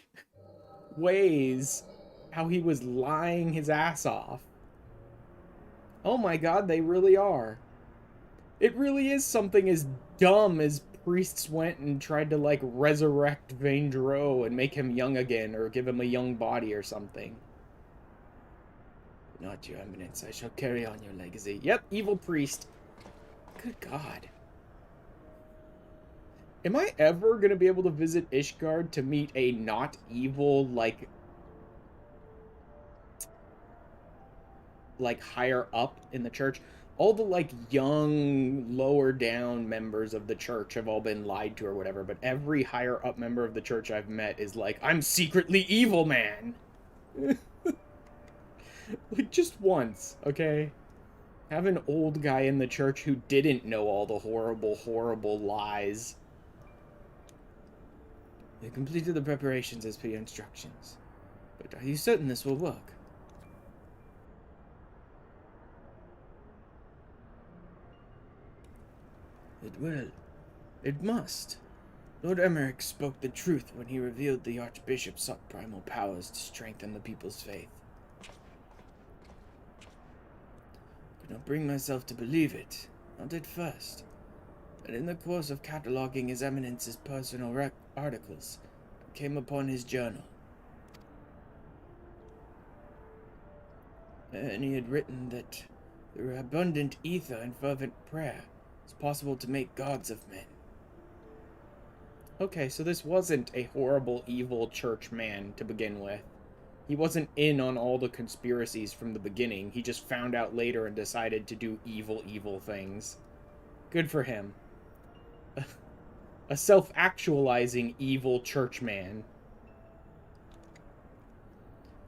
Speaker 2: ways how he was lying his ass off. Oh my god, they really are. It really is something as dumb as priests went and tried to, like, resurrect Vaindro and make him young again, or give him a young body or something. Not your eminence, I shall carry on your legacy. Yep, evil priest. Good god. Am I ever gonna be able to visit Ishgard to meet a not evil, like higher up in the church? All the, like, young, lower down members of the church have all been lied to or whatever, but every higher up member of the church I've met is like, I'm secretly evil, man! Like, just once, okay? Have an old guy in the church who didn't know all the horrible, horrible lies. We completed the preparations as per your instructions. But are you certain this will work? It will. It must. Lord Emmerich spoke the truth when he revealed the Archbishop sought primal powers to strengthen the people's faith. Could not bring myself to believe it, not at first. But in the course of cataloguing His Eminence's personal articles, I came upon his journal. And he had written that through abundant ether and fervent prayer, it's possible to make gods of men. Okay, so this wasn't a horrible, evil church man to begin with. He wasn't in on all the conspiracies from the beginning. He just found out later and decided to do evil, evil things. Good for him. A self-actualizing evil church man.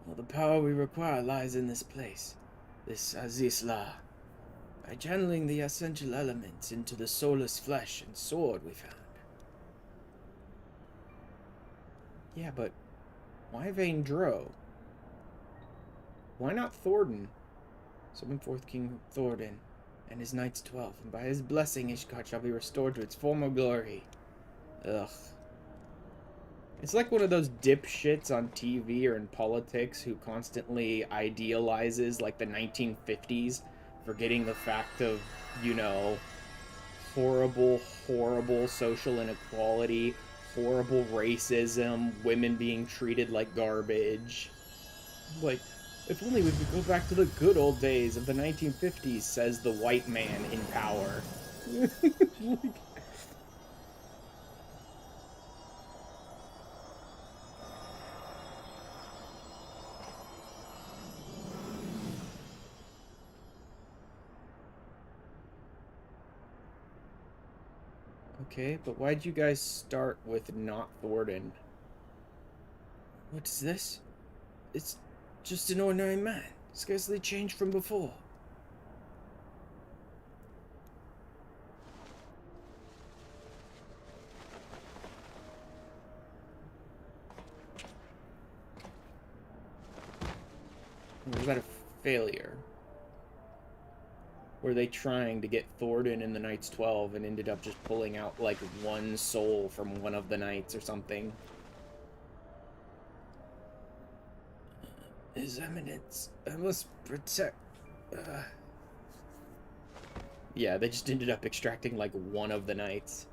Speaker 2: Well, the power we require lies in this place, this Azizla. By channeling the essential elements into the soulless flesh and sword we found. Yeah, but why Vaindro? Why not Thordan? Summon forth King Thordan and his Knights 12, and by his blessing Ishgard shall be restored to its former glory. Ugh. It's like one of those dipshits on TV or in politics who constantly idealizes, like, the 1950s, forgetting the fact of, you know, horrible, horrible social inequality, horrible racism, women being treated like garbage. Like, if only we could go back to the good old days of the 1950s, says the white man in power. Like, okay, but why'd you guys start with not Thordan? What's this? It's just an ordinary man, scarcely changed from before. Was that a failure? Were they trying to get Thordan in the Knights 12 and ended up just pulling out, like, one soul from one of the knights or something? His Eminence, I must protect... Yeah, they just ended up extracting, like, one of the knights.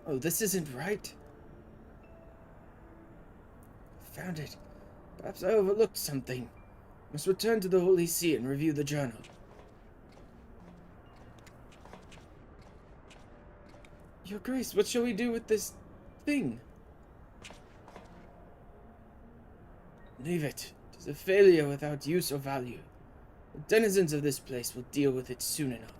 Speaker 2: Oh, this isn't right. Found it. Perhaps I overlooked something. Must return to the Holy See and review the journal. Your Grace, what shall we do with this thing? Leave it. It is a failure without use or value. The denizens of this place will deal with it soon enough.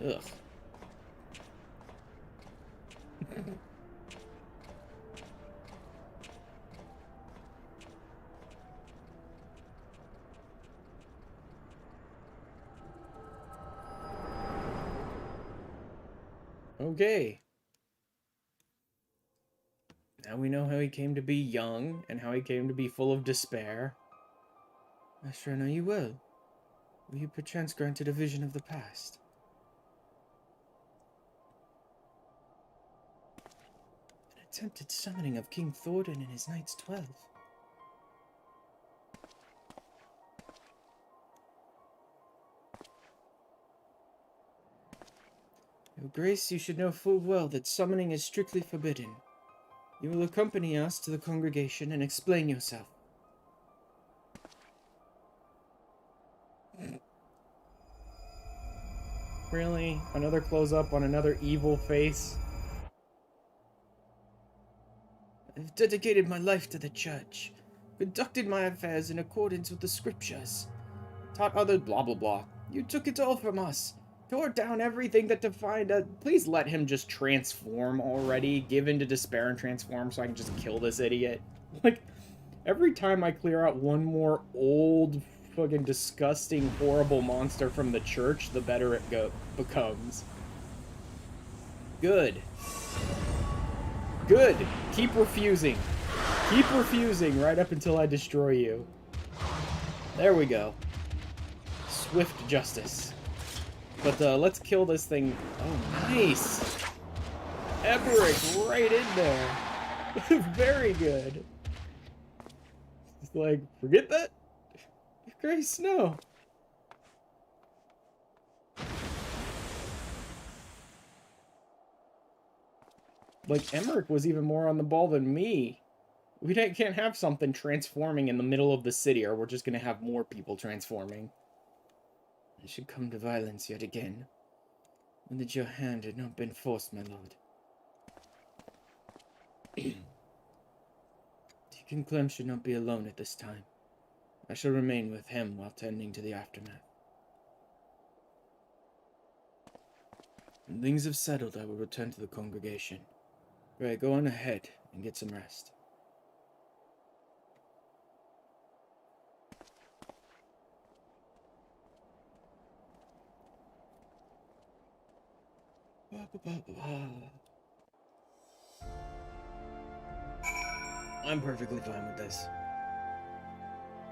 Speaker 2: Ugh. Okay. Now we know how he came to be young and how he came to be full of despair.
Speaker 1: I sure know you will. Were you perchance granted a vision of the past? An attempted summoning of King Thordan and his Knights 12. Your Grace, you should know full well that summoning is strictly forbidden. You will accompany us to the congregation and explain yourself.
Speaker 2: Really? Another close-up on another evil face?
Speaker 1: I've dedicated my life to the church, conducted my affairs in accordance with the scriptures,
Speaker 2: Taught others blah blah blah.
Speaker 1: You took it all from us.
Speaker 2: Tore down everything that defined us. Please let him just transform already. Give in to despair and transform so I can just kill this idiot. Like, every time I clear out one more old, fucking disgusting, horrible monster from the church, the better it becomes. Good. Good. Keep refusing. Keep refusing right up until I destroy you. There we go. Swift justice. But let's kill this thing. Oh, nice. Eberic right in there. Very good. It's like, forget that? Grace, no. Like, Emmerich was even more on the ball than me. We can't have something transforming in the middle of the city, or we're just gonna have more people transforming.
Speaker 1: I should come to violence yet again, when that your hand had not been forced, my lord. Deacon Clem should not be alone at this time. I shall remain with him while tending to the aftermath. When things have settled, I will return to the congregation. Pray, go on ahead and get some rest. I'm perfectly fine with this.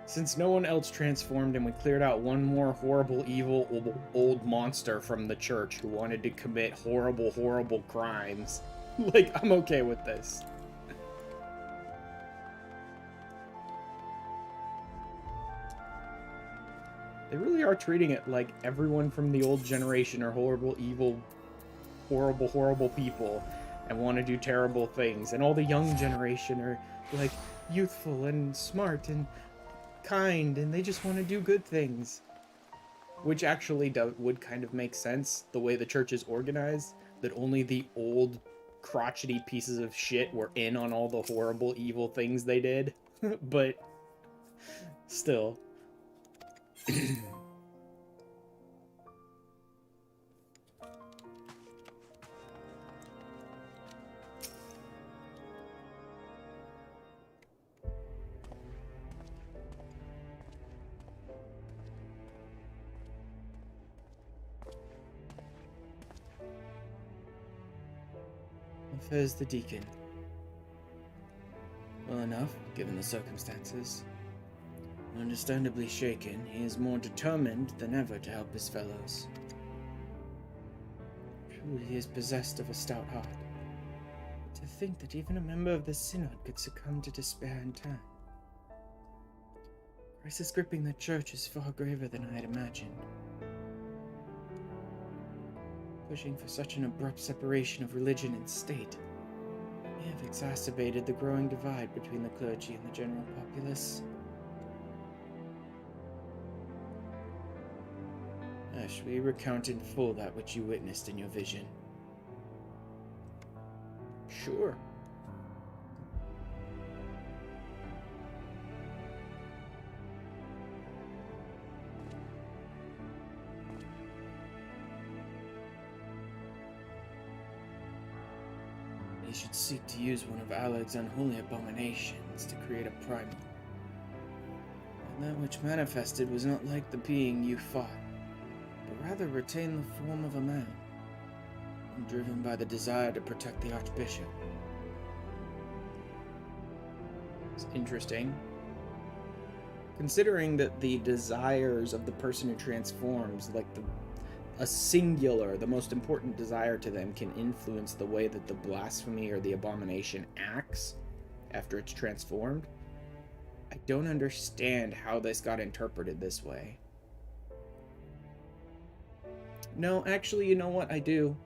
Speaker 2: Since no one else transformed and we cleared out one more horrible, evil, old monster from the church who wanted to commit horrible, horrible crimes, like, I'm okay with this. They really are treating it like everyone from the old generation are horrible, evil, horrible, horrible people and want to do terrible things. And all the young generation are, like, youthful and smart and kind, and they just want to do good things. Which actually would kind of make sense, the way the church is organized, that only the old, crotchety pieces of shit were in on all the horrible, evil things they did. But, still.
Speaker 1: Affairs the deacon. Well enough, given the circumstances. Understandably shaken, he is more determined than ever to help his fellows. Truly, he is possessed of a stout heart. To think that even a member of the Synod could succumb to despair in time. The crisis gripping the church is far graver than I had imagined. Pushing for such an abrupt separation of religion and state may have exacerbated the growing divide between the clergy and the general populace. Ash, will you recount in full that which you witnessed in your vision?
Speaker 2: Sure.
Speaker 1: He should seek to use one of Alad's unholy abominations to create a primal. And that which manifested was not like the being you fought, but rather retained the form of a man, and driven by the desire to protect the Archbishop.
Speaker 2: It's interesting. Considering that the desires of the person who transforms, like a singular, the most important desire to them, can influence the way that the blasphemy or the abomination acts after it's transformed, I don't understand how this got interpreted this way. No, actually, you know what? I do.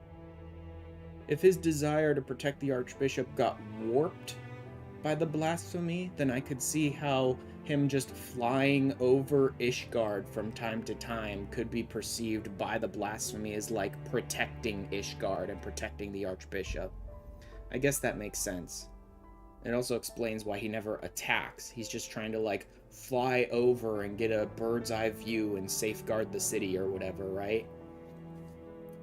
Speaker 2: If his desire to protect the Archbishop got warped by the blasphemy, then I could see how him just flying over Ishgard from time to time could be perceived by the blasphemy as like protecting Ishgard and protecting the Archbishop. I guess that makes sense. It also explains why he never attacks. He's just trying to like fly over and get a bird's eye view and safeguard the city or whatever, right?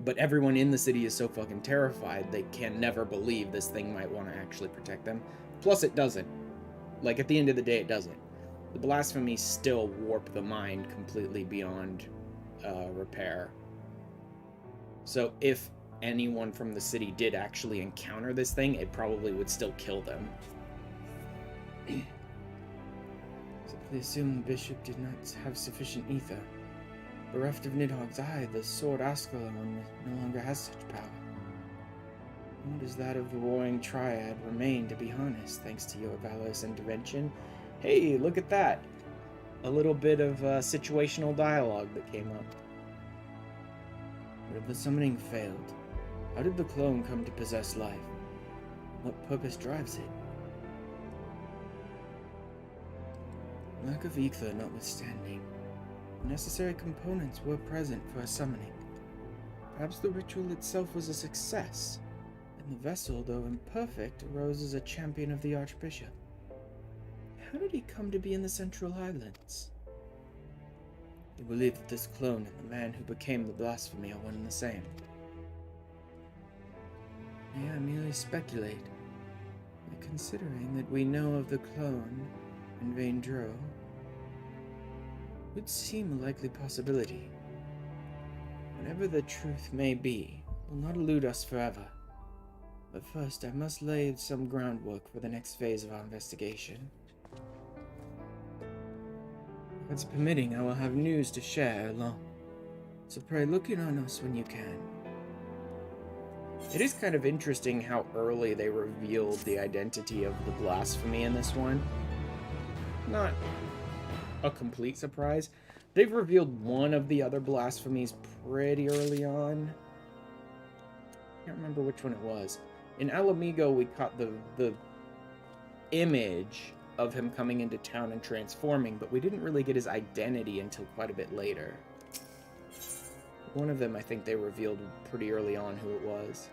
Speaker 2: But everyone in the city is so fucking terrified they can never believe this thing might want to actually protect them. Plus it doesn't. Like, at the end of the day, it doesn't. The blasphemy still warp the mind completely beyond repair. So if anyone from the city did actually encounter this thing, it probably would still kill them.
Speaker 1: Simply assume the bishop did not have sufficient ether. Bereft of Nidhogg's eye, the sword Ascalon no longer has such power. Nor does that of the Roaring Triad remain to be harnessed, thanks to your valorous intervention.
Speaker 2: Hey, look at that! A little bit of situational dialogue that came up.
Speaker 1: But if the summoning failed, how did the clone come to possess life? What purpose drives it? Lack of ether notwithstanding, the necessary components were present for a summoning. Perhaps the ritual itself was a success, and the vessel, though imperfect, arose as a champion of the Archbishop. How did he come to be in the Central Highlands? You believe that this clone and the man who became the blasphemy are one and the same? May I merely speculate, that considering that we know of the clone and Vaindro, would seem a likely possibility. Whatever the truth may be, will not elude us forever. But first, I must lay some groundwork for the next phase of our investigation. If it's permitting, I will have news to share along. So pray look in on us when you can.
Speaker 2: It is kind of interesting how early they revealed the identity of the blasphemy in this one. Not a complete surprise. They've revealed one of the other blasphemies pretty early on. I can't remember which one it was. In Alamigo, we caught the image of him coming into town and transforming, but we didn't really get his identity until quite a bit later. One of them, I think they revealed pretty early on who it was.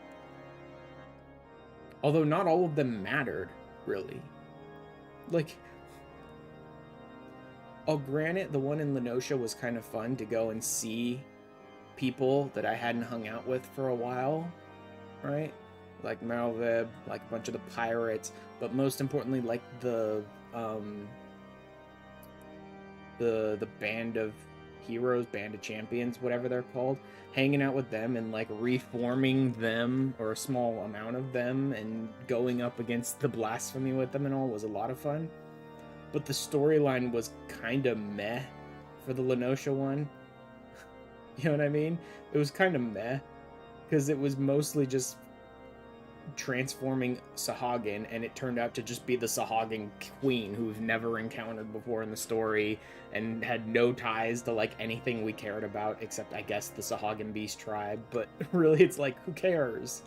Speaker 2: Although not all of them mattered, really. Like, I'll grant it, the one in Lenosha was kind of fun to go and see people that I hadn't hung out with for a while, right? Like Malvib, like a bunch of the pirates, but most importantly, like the band of heroes, band of champions, whatever they're called, hanging out with them and like reforming them, or a small amount of them, and going up against the blasphemy with them and all was a lot of fun. But the storyline was kind of meh for the Lenosha one. You know what I mean? It was kind of meh, because it was mostly just transforming Sahagin, and it turned out to just be the Sahagin queen who we've never encountered before in the story, and had no ties to like anything we cared about, except I guess the Sahagin Beast tribe, but really it's like, who cares?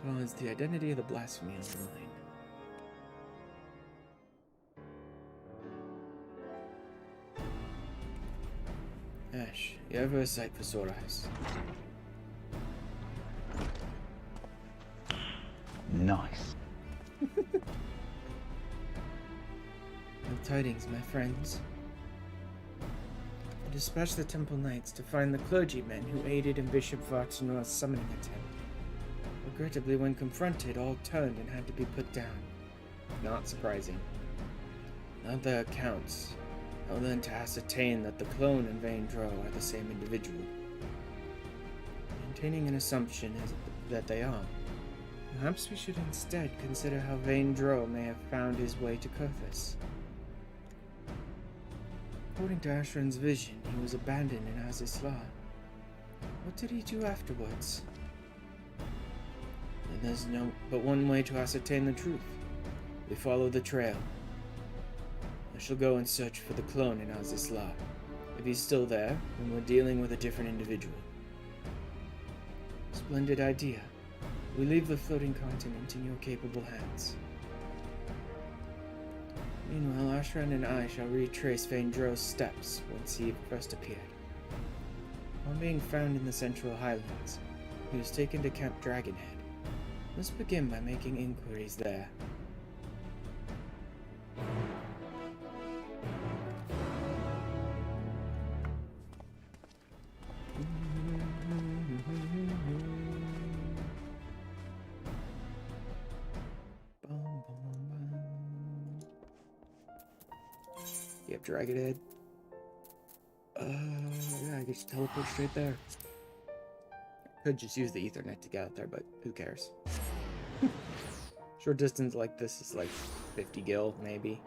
Speaker 1: Well, it's the identity of the blasphemy on the line. Ash, you have a sight for sore eyes.
Speaker 3: Nice.
Speaker 1: No tidings, my friends. I dispatched the Temple Knights to find the clergymen who aided in Bishop Vartano's summoning attempt. Regrettably, when confronted, all turned and had to be put down.
Speaker 2: Not surprising.
Speaker 1: On their accounts, I learned to ascertain that the clone and Vaindro are the same individual. Maintaining an assumption is that they are. Perhaps we should instead consider how Vaindro may have found his way to Kurthus. According to Ashran's vision, he was abandoned in Azisla. What did he do afterwards? And there's no but one way to ascertain the truth. We follow the trail. I shall go and search for the clone in Azisla. If he's still there, then we're dealing with a different individual. Splendid idea. We leave the floating continent in your capable hands. Meanwhile, Ashran and I shall retrace Vaindro's steps once he first appeared. On being found in the Central Highlands, he was taken to Camp Dragonhead. Let's begin by making inquiries there. Yep, Dragonhead. Yeah, I guess teleport straight there. Could just use the Ethernet to get out there, but who cares? Short distance like this is like 50 gil, maybe.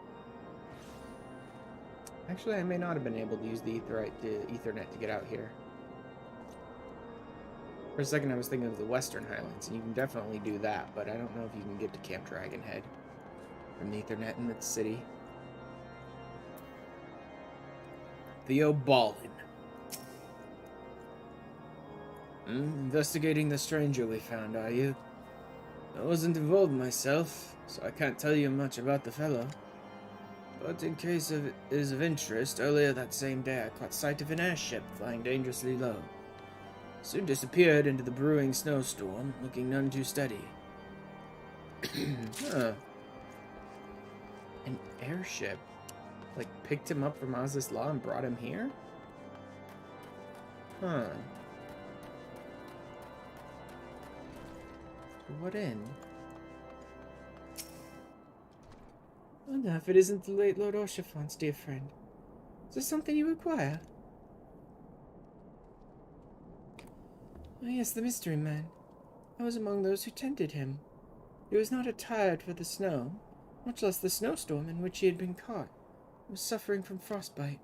Speaker 1: Actually, I may not have been able to use the Ethernet to get out here. For a second, I was thinking of the Western Highlands, and you can definitely do that, but I don't know if you can get to Camp Dragonhead from the Ethernet in the city. Theo Ballin. Investigating the stranger we found, are you? I wasn't involved myself, so I can't tell you much about the fellow. But in case it is of interest, earlier that same day I caught sight of an airship flying dangerously low. Soon disappeared into the brewing snowstorm, looking none too steady. Huh. An airship? Like, picked him up from Azisla and brought him here? Huh. What in? Wonder if it isn't the late Lord Orshafon's dear friend. Is there something you require? Oh yes, the mystery man. I was among those who tended him. He was not attired for the snow, much less the snowstorm in which he had been caught. He was suffering from frostbite.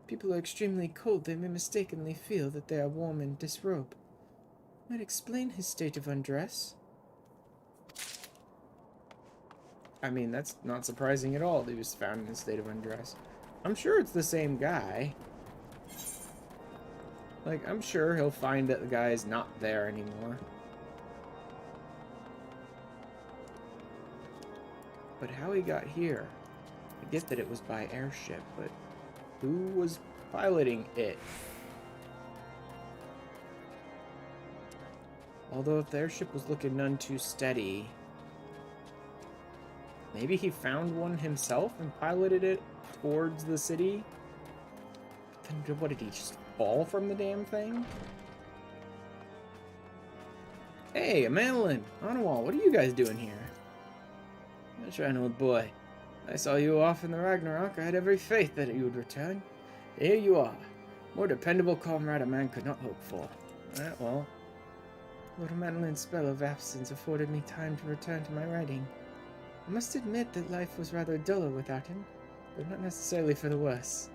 Speaker 1: People are extremely cold, they may mistakenly feel that they are warm and disrobe. Might explain his state of undress. I mean, that's not surprising at all that he was found in a state of undress. I'm sure it's the same guy. Like, I'm sure he'll find that the guy is not there anymore. But how he got here? I get that it was by airship, but who was piloting it? Although if the airship was looking none too steady, maybe he found one himself and piloted it towards the city? But then what, did he just fall from the damn thing? Hey, Amanlin, Onawal, what are you guys doing here? That's right, old boy. I saw you off in the Ragnarok. I had every faith that you would return. Here you are. More dependable comrade a man could not hope for. Alright, well. Lord Amanlin's spell of absence afforded me time to return to my writing. I must admit that life was rather duller without him, but not necessarily for the worse.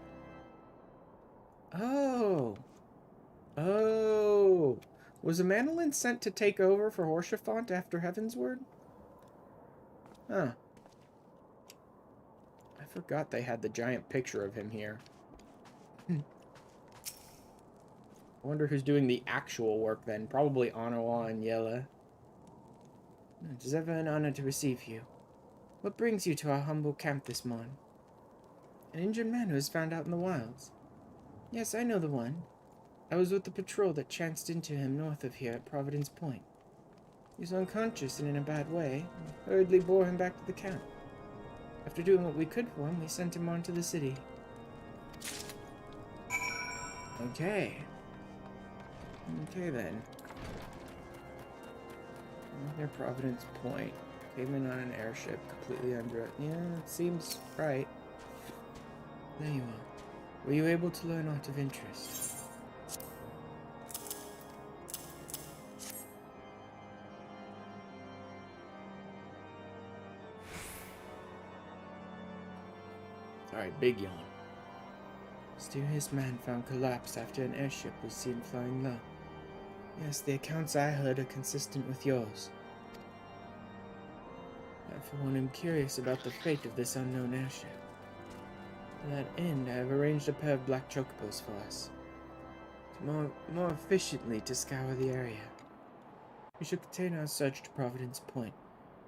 Speaker 1: Oh. Oh. Was Amanlin sent to take over for Horshafont after Heavensward? Huh. I forgot they had the giant picture of him here. I wonder who's doing the actual work then. Probably Anawa and Yella. It is ever an honor to receive you. What brings you to our humble camp this morn? An injured man who was found out in the wilds. Yes, I know the one. I was with the patrol that chanced into him north of here at Providence Point. He was unconscious and in a bad way. We hurriedly bore him back to the camp. After doing what we could for him, we sent him on to the city. Okay. Okay then. Near Providence Point. Came in on an airship, completely under. Yeah, it seems right. There you are. Were you able to learn aught of interest? Alright, big yawn. Mysterious man found collapsed after an airship was seen flying low. Yes, the accounts I heard are consistent with yours. I, for one, am curious about the fate of this unknown airship. To that end, I have arranged a pair of black chocobos for us, to more efficiently to scour the area. We should continue our search to Providence Point,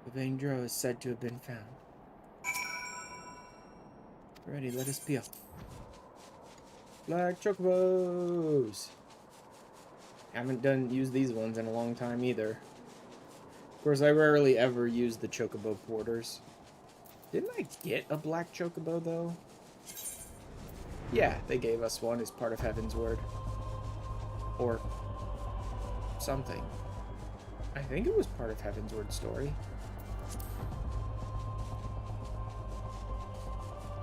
Speaker 1: where Vandro is said to have been found. Ready, let us be off. Black chocobos! Haven't used these ones in a long time either. Of course, I rarely ever use the chocobo porters. Didn't I get a black chocobo, though? Yeah, they gave us one as part of Heaven's Word. Or something. I think it was part of Heaven's Word story.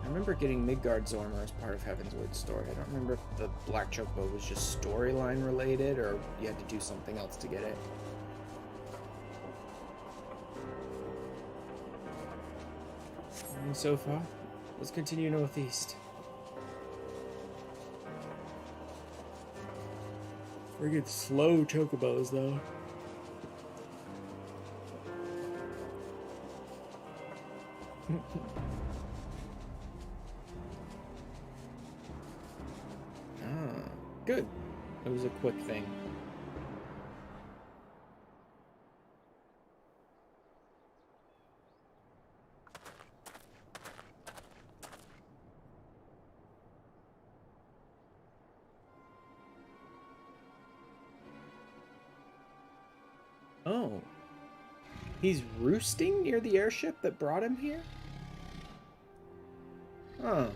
Speaker 1: I remember getting Midgard's armor as part of Heaven's Word story. I don't remember if the Black Chocobo was just storyline related or you had to do something else to get it. And so far, let's continue northeast. Friggin' slow chocobos, though. Good. It was a quick thing. Oh. He's roosting near the airship that brought him here? Huh.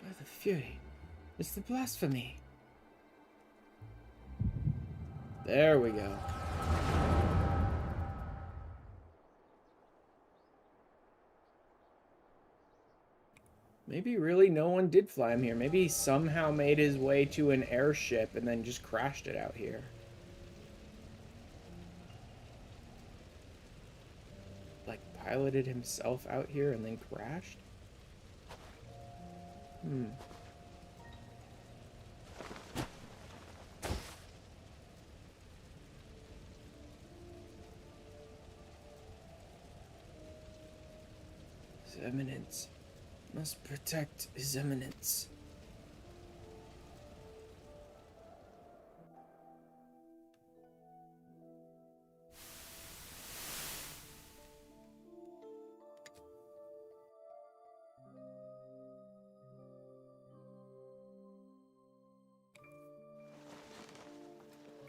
Speaker 1: By the Fury. It's the blasphemy. There we go. Maybe really no one did fly him here. Maybe he somehow made his way to an airship and then just crashed it out here. Like piloted himself out here and then crashed? His Eminence. Must protect His Eminence.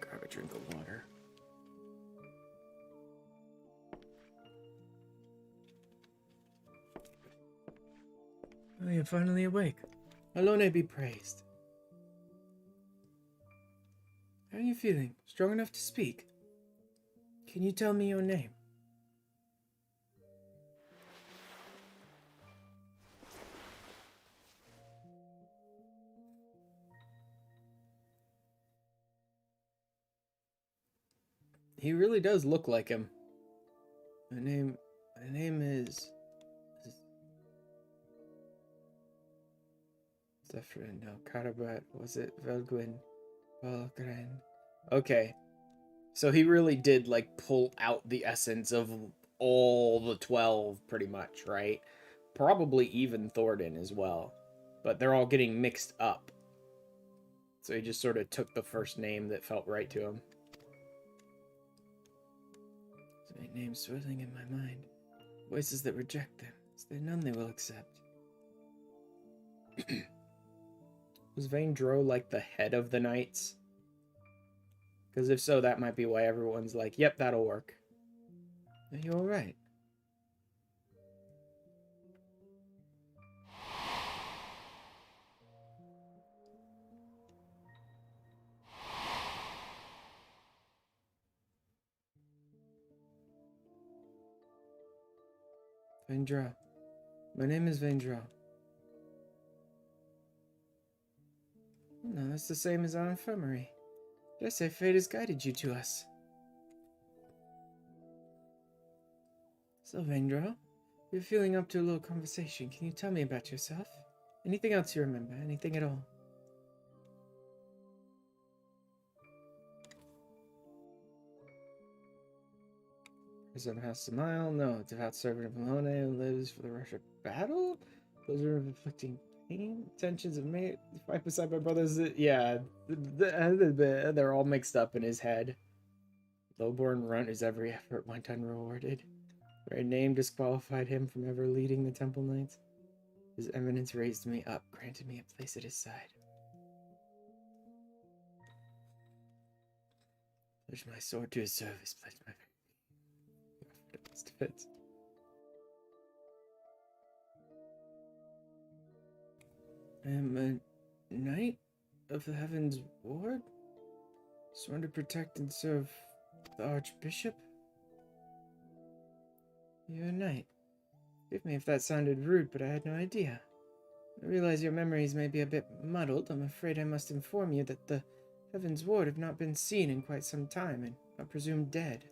Speaker 1: Grab a drink of water. Oh, you're finally awake. Alone be praised. How are you feeling? Strong enough to speak? Can you tell me your name? He really does look like him. My name is Zephyrin, no, Karabat, was it Velguin? Valgren. Okay. So he really did, like, pull out the essence of all the 12, pretty much, right? Probably even Thornton as well. But they're all getting mixed up. So he just sort of took the first name that felt right to him. So many names swirling in my mind. Voices that reject them. Is there none they will accept? Was Vaindro like the head of the knights? Because if so, that might be why everyone's like, yep, that'll work. Are you alright? Vaindro. My name is Vaindro. No, that's the same as our infirmary. Did I say fate has guided you to us? So, Vendro, you're feeling up to a little conversation. Can you tell me about yourself? Anything else you remember? Anything at all? Person has a smile. No, it's about servant of Malone who lives for the rush of battle. Those are inflicting pain. Tensions of mate. Fight beside my brothers. Yeah, they're all mixed up in his head. Lowborn runt is every effort went unrewarded. Very name disqualified him from ever leading the Temple Knights. His eminence raised me up, granted me a place at his side. Pledged my sword to his service, pledged my defense. I am a knight of the Heaven's Ward, sworn to protect and serve the Archbishop. You're a knight. Forgive me if that sounded rude, but I had no idea. I realize your memories may be a bit muddled. I'm afraid I must inform you that the Heaven's Ward have not been seen in quite some time and are presumed dead.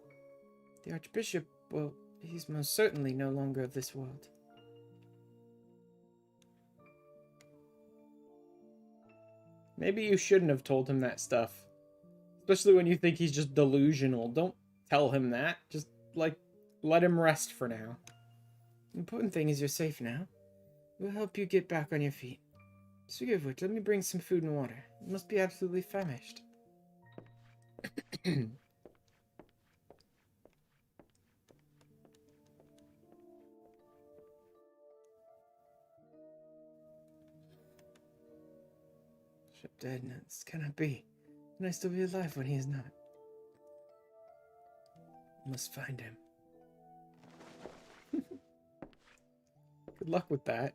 Speaker 1: The Archbishop, well, he's most certainly no longer of this world.
Speaker 2: Maybe you shouldn't have told him that stuff. Especially when you think he's just delusional. Don't tell him that. Just, like, let him rest for now.
Speaker 1: The important thing is you're safe now. We'll help you get back on your feet. Speaking of which, let me bring some food and water. You must be absolutely famished. Ship dead, no, this cannot be. Can I still be alive when he is not? Must find him.
Speaker 2: Good luck with that.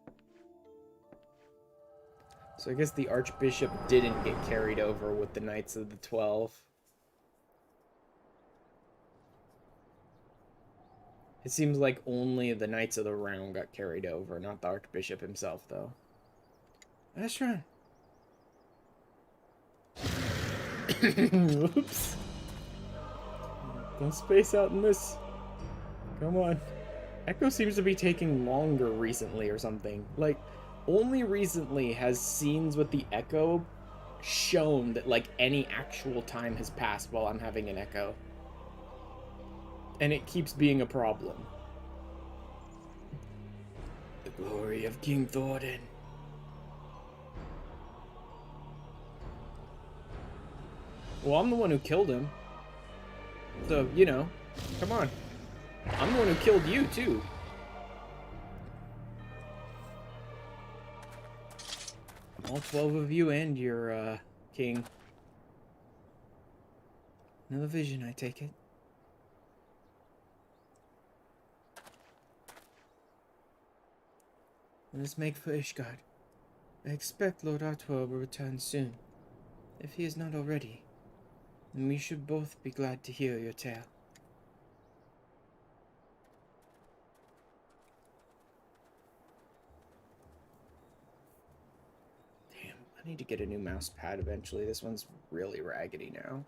Speaker 2: So I guess the Archbishop didn't get carried over with the Knights of the 12. It seems like only the Knights of the Round got carried over, not the Archbishop himself, though.
Speaker 1: Ashran.
Speaker 2: Oops. Don't space out in this. Come on. Echo seems to be taking longer recently or something. Like, only recently has scenes with the Echo shown that, like, any actual time has passed while I'm having an Echo. And it keeps being a problem.
Speaker 1: The glory of King Thornton.
Speaker 2: Well, I'm the one who killed him. So, you know, come on. I'm the one who killed you, too.
Speaker 1: All 12 of you and your, king. Another vision, I take it. Let us make for Ishgard. I expect Lord Artois will return soon. If he is not already, then we should both be glad to hear your tale.
Speaker 2: Damn, I need to get a new mouse pad eventually. This one's really raggedy now.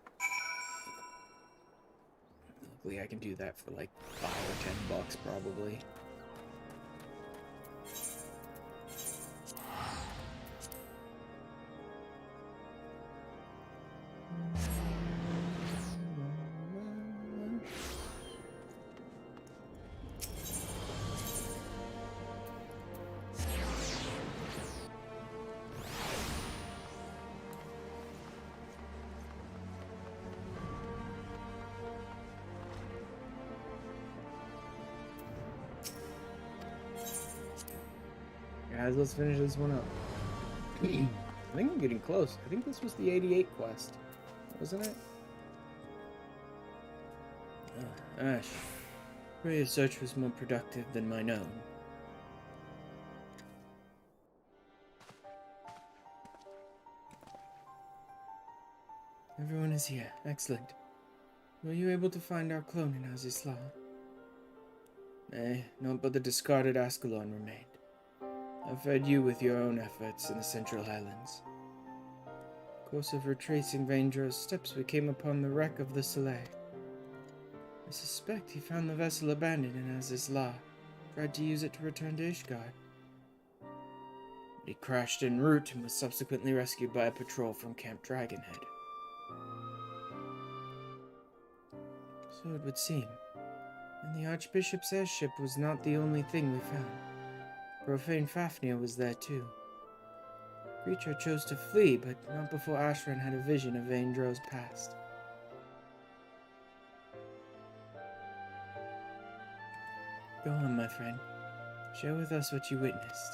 Speaker 2: Luckily, I can do that for like $5 or $10 probably.
Speaker 1: Guys, let's finish this one up.
Speaker 2: I think I'm getting close. I think this was the 88 quest, wasn't it?
Speaker 1: Ash, pray your search was more productive than mine own. Everyone is here. Excellent. Were you able to find our clone in Azisla? Nay, not but the discarded Ascalon remained. I fed you with your own efforts in the Central Highlands. Course of retracing Vaindra's steps, we came upon the wreck of the Soleil. I suspect he found the vessel abandoned in Azizla, tried to use it to return to Ishgard. He crashed en route and was subsequently rescued by a patrol from Camp Dragonhead. So it would seem. And the Archbishop's airship was not the only thing we found. Profane Fafnir was there too. The creature chose to flee, but not before Ashran had a vision of Vaindro's past. Go on, my friend. Share with us what you witnessed.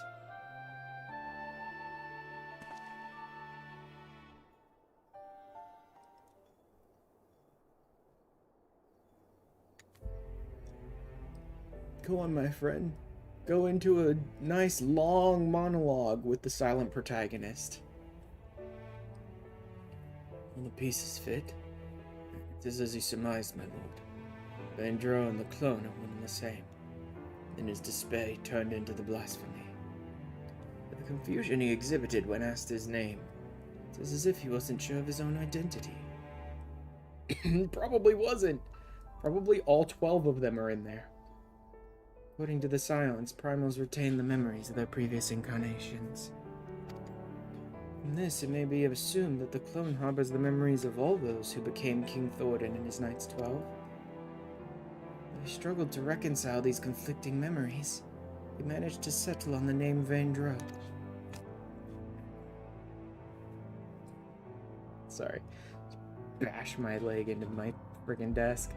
Speaker 1: Go on, my friend. Go into a nice long monologue with the silent protagonist. Will the pieces fit? It is as you surmised, my lord. Vaindro and the clone are one and the same. In his despair, he turned into the blasphemy. But the confusion he exhibited when asked his name, it is as if he wasn't sure of his own identity. Probably wasn't. Probably all 12 of them are in there. According to the Scions, primals retain the memories of their previous incarnations. From this, it may be assumed that the clone harbors the memories of all those who became King Thordan and his Knights 12. He struggled to reconcile these conflicting memories. He managed to settle on the name Vaindro. Sorry. Bash my leg into my friggin' desk.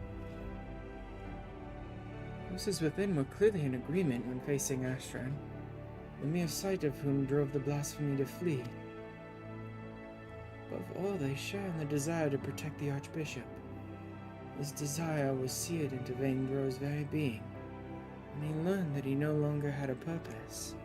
Speaker 1: Those within were clearly in agreement when facing Ashran, the mere sight of whom drove the blasphemy to flee. Above all, they share in the desire to protect the Archbishop. This desire was seared into Vaindro's very being, and he learned that he no longer had a purpose.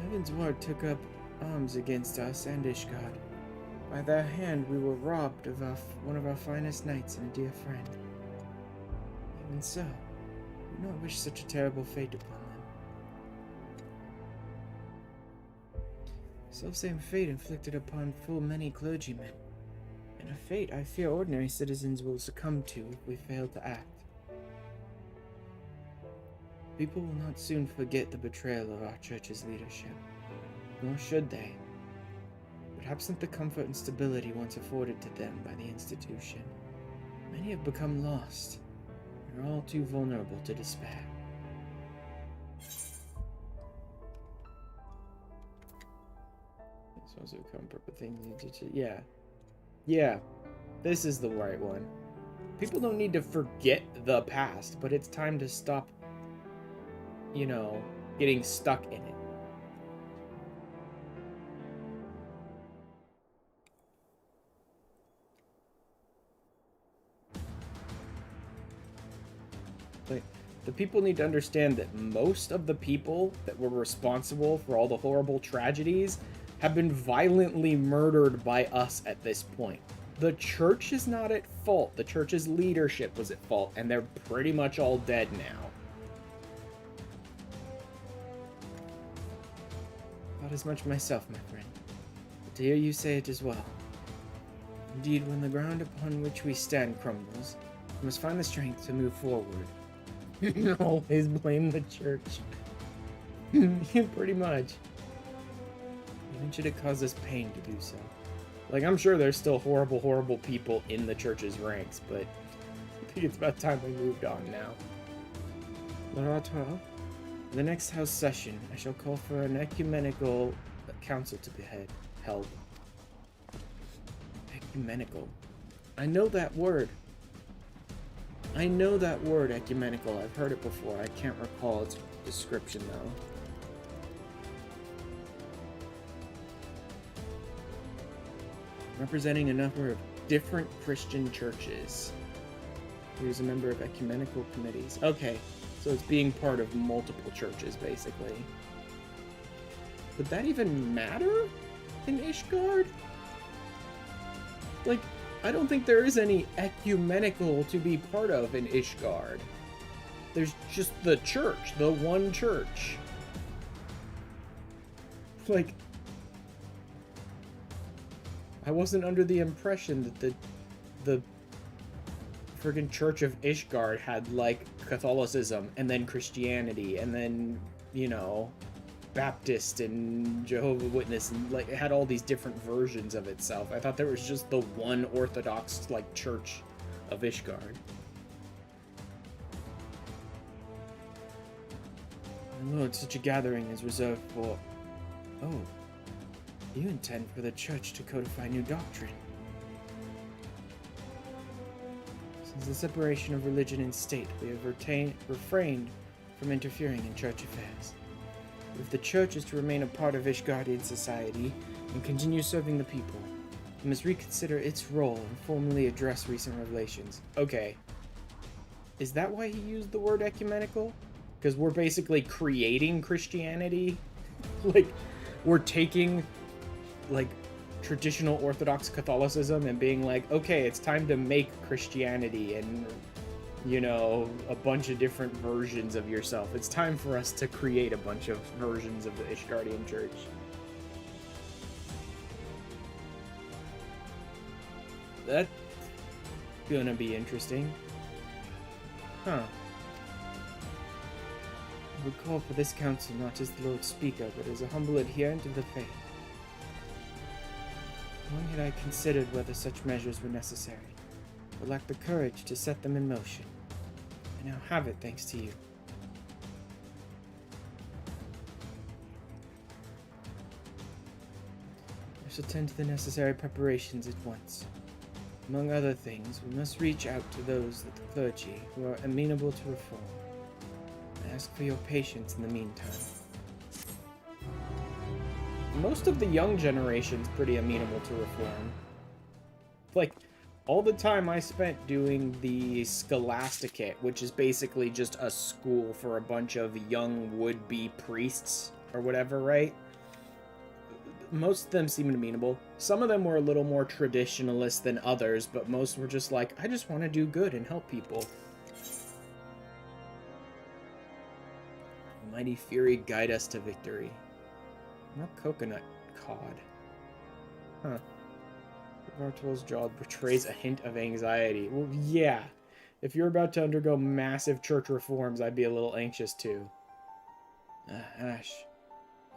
Speaker 1: Heaven's Ward took up arms against us and Ishgard. By their hand, we were robbed of one of our finest knights and a dear friend. Even so, we do not wish such a terrible fate upon them. Self-same fate inflicted upon full many clergymen, and a fate I fear ordinary citizens will succumb to if we fail to act. People will not soon forget the betrayal of our church's leadership, nor should they. But absent the comfort and stability once afforded to them by the institution, many have become lost and are all too vulnerable to despair. Those who comfort with things you did. Yeah, this is the right one. People don't need to forget the past, but it's time to stop, getting stuck in it. Like, the people need to understand that most of the people that were responsible for all the horrible tragedies have been violently murdered by us at this point. The church is not at fault. The church's leadership was at fault, and they're pretty much all dead now. Thought as much myself, my friend, but to hear you say it as well. Indeed, when the ground upon which we stand crumbles, we must find the strength to move forward. Always blame the church. Pretty much. Even should it cause us pain to do so. Like, I'm sure there's still horrible, horrible people in the church's ranks, but I think it's about time we moved on now. Laratwa, in the next house session, I shall call for an ecumenical council to be held. Ecumenical. I know that word. Ecumenical. I've heard it before. I can't recall its description, though. Representing a number of different Christian churches. He was a member of ecumenical committees. Okay, so it's being part of multiple churches, basically. Would that even matter in Ishgard? Like, I don't think there is any ecumenical to be part of in Ishgard. There's just the church, the one church. Like,
Speaker 2: I wasn't under the impression that the friggin' Church of Ishgard had, like, Catholicism, and then Christianity, and then, you know, Baptist and Jehovah's Witness, and, like, it had all these different versions of itself. I thought there was just the one Orthodox, like, Church of Ishgard. My lord, such a gathering is reserved for... Oh. You intend for the Church to codify new doctrine. Since the separation of religion and state, we have refrained from interfering in church affairs. If the church is to remain a part of Ishgardian society and continue serving the people, it must reconsider its role and formally address recent revelations. Okay. Is that why he used the word ecumenical? Because we're basically creating Christianity? Like, we're taking, like, traditional Orthodox Catholicism and being like, okay, it's time to make Christianity and, you know, a bunch of different versions of yourself. It's time for us to create a bunch of versions of the Ishgardian Church. That's gonna be interesting. Huh. I would call for this council not as the Lord Speaker, but as a humble adherent of the faith. Long had I considered whether such measures were necessary, but lacked the courage to set them in motion. I now have it thanks to you. I shall tend to the necessary preparations at once. Among other things, we must reach out to those of the clergy who are amenable to reform. I ask for your patience in the meantime. Most of the young generation's pretty amenable to reform. Like, all the time I spent doing the Scholasticate, which is basically just a school for a bunch of young would-be priests or whatever, right? Most of them seemed amenable. Some of them were a little more traditionalist than others, but most were just like, I just want to do good and help people. Mighty fury, guide us to victory. Not coconut, cod. Huh. Bartol's jaw betrays a hint of anxiety. Well, yeah. If you're about to undergo massive church reforms, I'd be a little anxious too. Ash.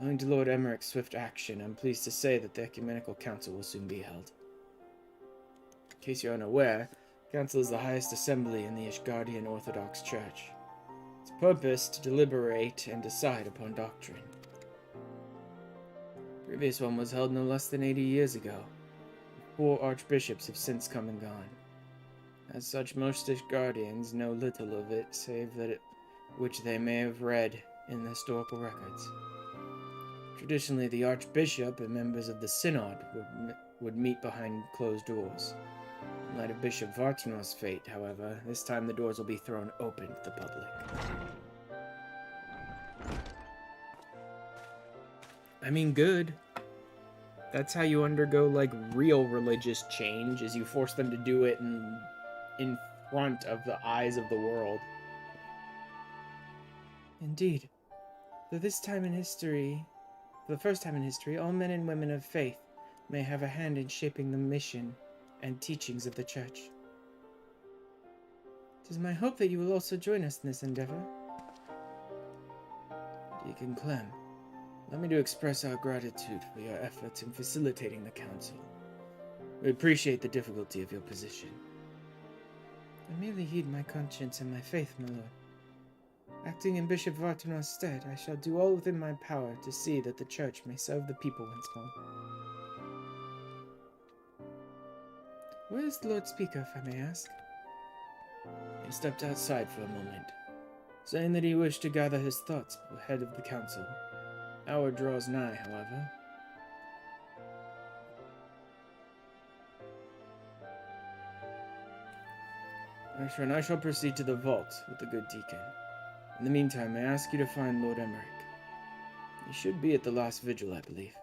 Speaker 2: Owing to Lord Emmerich's swift action, I'm pleased to say that the Ecumenical Council will soon be held. In case you're unaware, the Council is the highest assembly in the Ishgardian Orthodox Church. Its purpose to deliberate and decide upon doctrine. The previous one was held no less than 80 years ago. 4 archbishops have since come and gone. As such, most Ishgardians know little of it, save that which they may have read in the historical records. Traditionally, the archbishop and members of the synod would meet behind closed doors. In light of Bishop Vartinor's fate, however, this time the doors will be thrown open to the public. I mean, good. That's how you undergo, like, real religious change, is you force them to do it in front of the eyes of the world. Indeed. For the first time in history, all men and women of faith may have a hand in shaping the mission and teachings of the Church. It is my hope that you will also join us in this endeavor. Deacon Clem, allow me to express our gratitude for your efforts in facilitating the Council. We appreciate the difficulty of your position. I merely heed my conscience and my faith, my lord. Acting in Bishop Vartinor's stead, I shall do all within my power to see that the Church may serve the people once more. Where is the Lord Speaker, if I may ask? He stepped outside for a moment, saying that he wished to gather his thoughts ahead of the Council. Hour draws nigh, however. And I shall proceed to the vault with the good deacon. In the meantime, I ask you to find Lord Emmerich. He should be at the last vigil, I believe.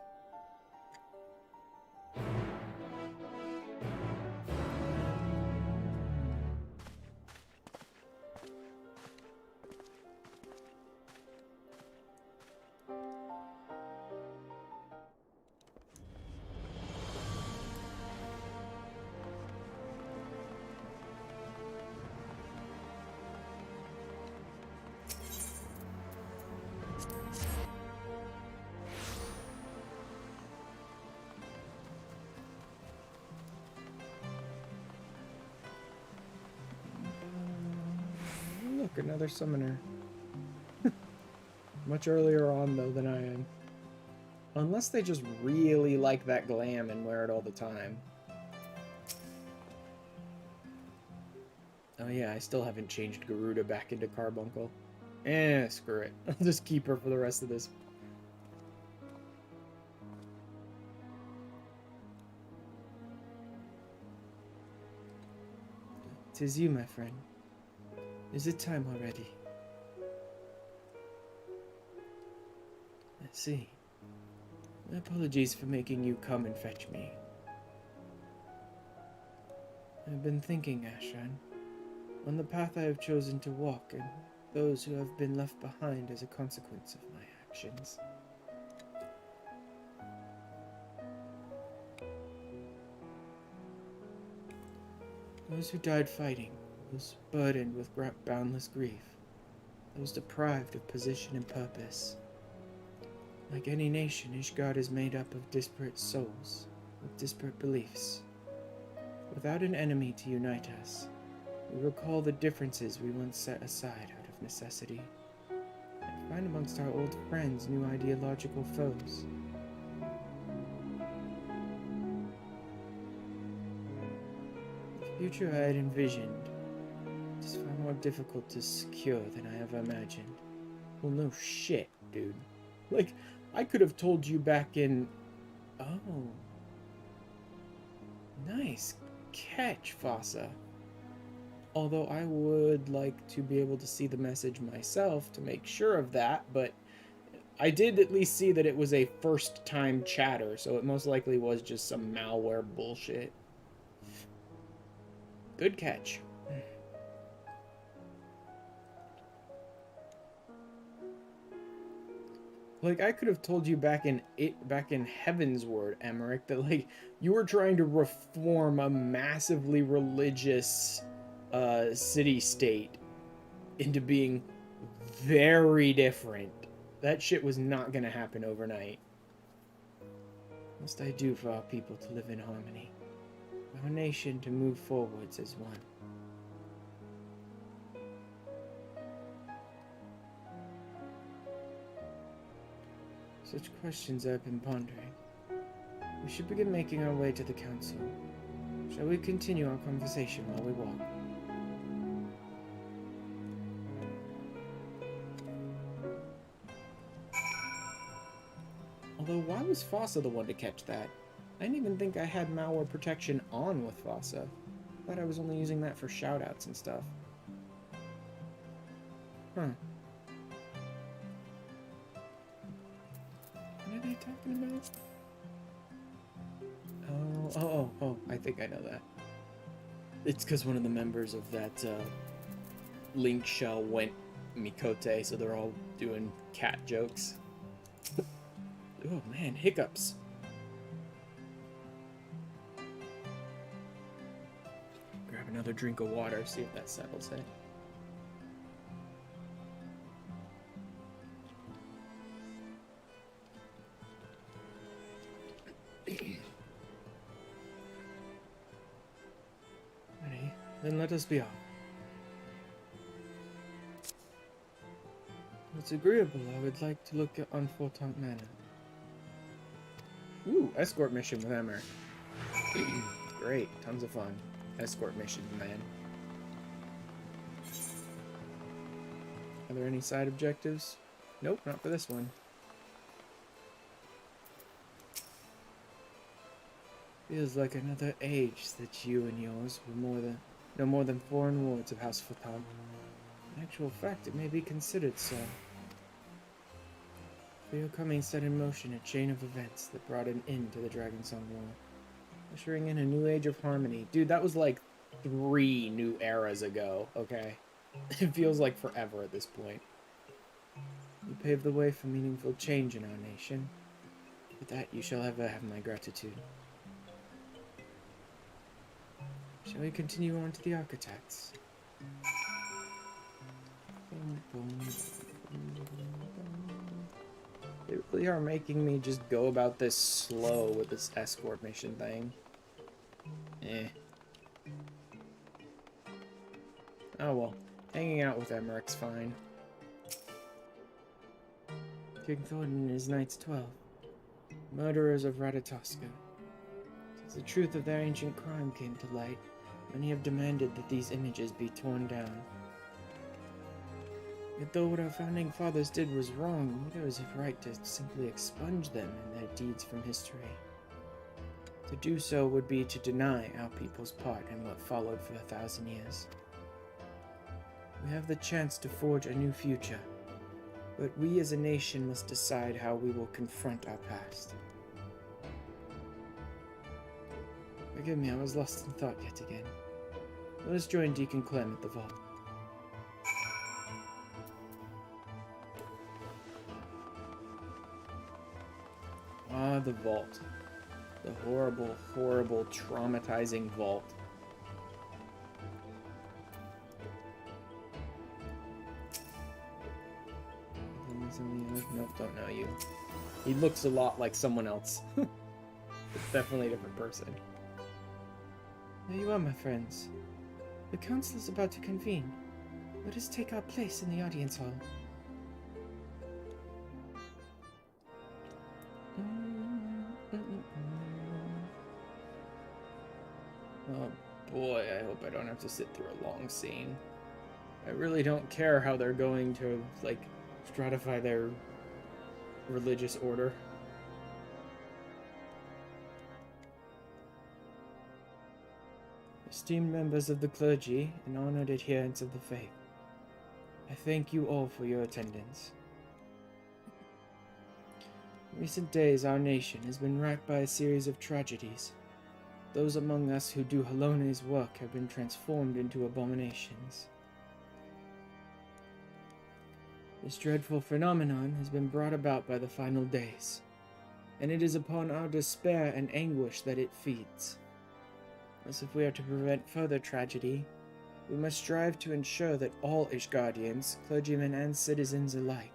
Speaker 2: look, another summoner. Much earlier on, though, than I am. Unless they just really like that glam and wear it all the time. Oh yeah, I still haven't changed Garuda back into Carbuncle. Screw it. I'll just keep her for the rest of this. "'Tis you, my friend. Is it time already?" "I see. My apologies for making you come and fetch me. I've been thinking, Ashran, on the path I have chosen to walk and those who have been left behind as a consequence of my actions. Those who died fighting, those burdened with boundless grief, those deprived of position and purpose. Like any nation, Ishgard is made up of disparate souls, with disparate beliefs. Without an enemy to unite us, we recall the differences we once set aside out of necessity, and find amongst our old friends new ideological foes. The future I had envisioned is far more difficult to secure than I ever imagined." Well, no shit, dude. Like, I could have told you back in... Oh. Nice catch, Fossa. Although I would like to be able to see the message myself to make sure of that, but I did at least see that it was a first-time chatter, so it most likely was just some malware bullshit. Good catch. Like, I could have told you back in Heaven's Word, Emmerich, that, like, you were trying to reform a massively religious city-state into being very different. That shit was not gonna happen overnight. What must I do for our people to live in harmony? Our nation to move forwards as one. Such questions I've been pondering. We should begin making our way to the council. Shall we continue our conversation while we walk? Although, why was Fossa the one to catch that? I didn't even think I had malware protection on with Fossa. I thought I was only using that for shoutouts and stuff. Huh. What are they talking about? Oh, I think I know that. It's because one of the members of that Link Shell went Mikote, so they're all doing cat jokes. Oh man, hiccups. Grab another drink of water, see if that settles it. Ready? Then let us be off. If it's agreeable, I would like to look on Fortant Manor. Ooh, escort mission with Emmer. Great, tons of fun. Escort mission, man. Are there any side objectives? Nope, not for this one. Feels like another age that you and yours were no more than foreign wards of House Fortant. In actual fact, it may be considered so. For your coming set in motion a chain of events that brought an end to the Dragonsong War, ushering in a new age of harmony. Dude, that was like 3 new eras ago, okay? It feels like forever at this point. You paved the way for meaningful change in our nation. For that you shall ever have my gratitude. Shall we continue on to the architects? They really are making me just go about this slow with this escort mission thing. Oh well. Hanging out with Emmerich's fine.
Speaker 1: King Thornton and his Knights 12. Murderers of Ratatoska. Since the truth of their ancient crime came to light, many have demanded that these images be torn down. Yet though what our founding fathers did was wrong, neither is it right to simply expunge them and their deeds from history. To do so would be to deny our people's part in what followed for 1,000 years. We have the chance to forge a new future, but we as a nation must decide how we will confront our past. Forgive me, I was lost in thought yet again. Let us join Deacon Clem at the vault.
Speaker 2: Ah, the vault. The horrible, horrible, traumatizing vault. Nope, don't know you. He looks a lot like someone else. It's definitely a different person.
Speaker 1: There you are, my friends. The council is about to convene. Let us take our place in the audience hall.
Speaker 2: Oh boy, I hope I don't have to sit through a long scene. I really don't care how they're going to, like, stratify their religious order.
Speaker 1: Esteemed members of the clergy and honored adherents of the faith, I thank you all for your attendance. In recent days, our nation has been racked by a series of tragedies. Those among us who do Halone's work have been transformed into abominations. This dreadful phenomenon has been brought about by the final days, and it is upon our despair and anguish that it feeds. Thus, if we are to prevent further tragedy, we must strive to ensure that all Ishgardians, clergymen and citizens alike,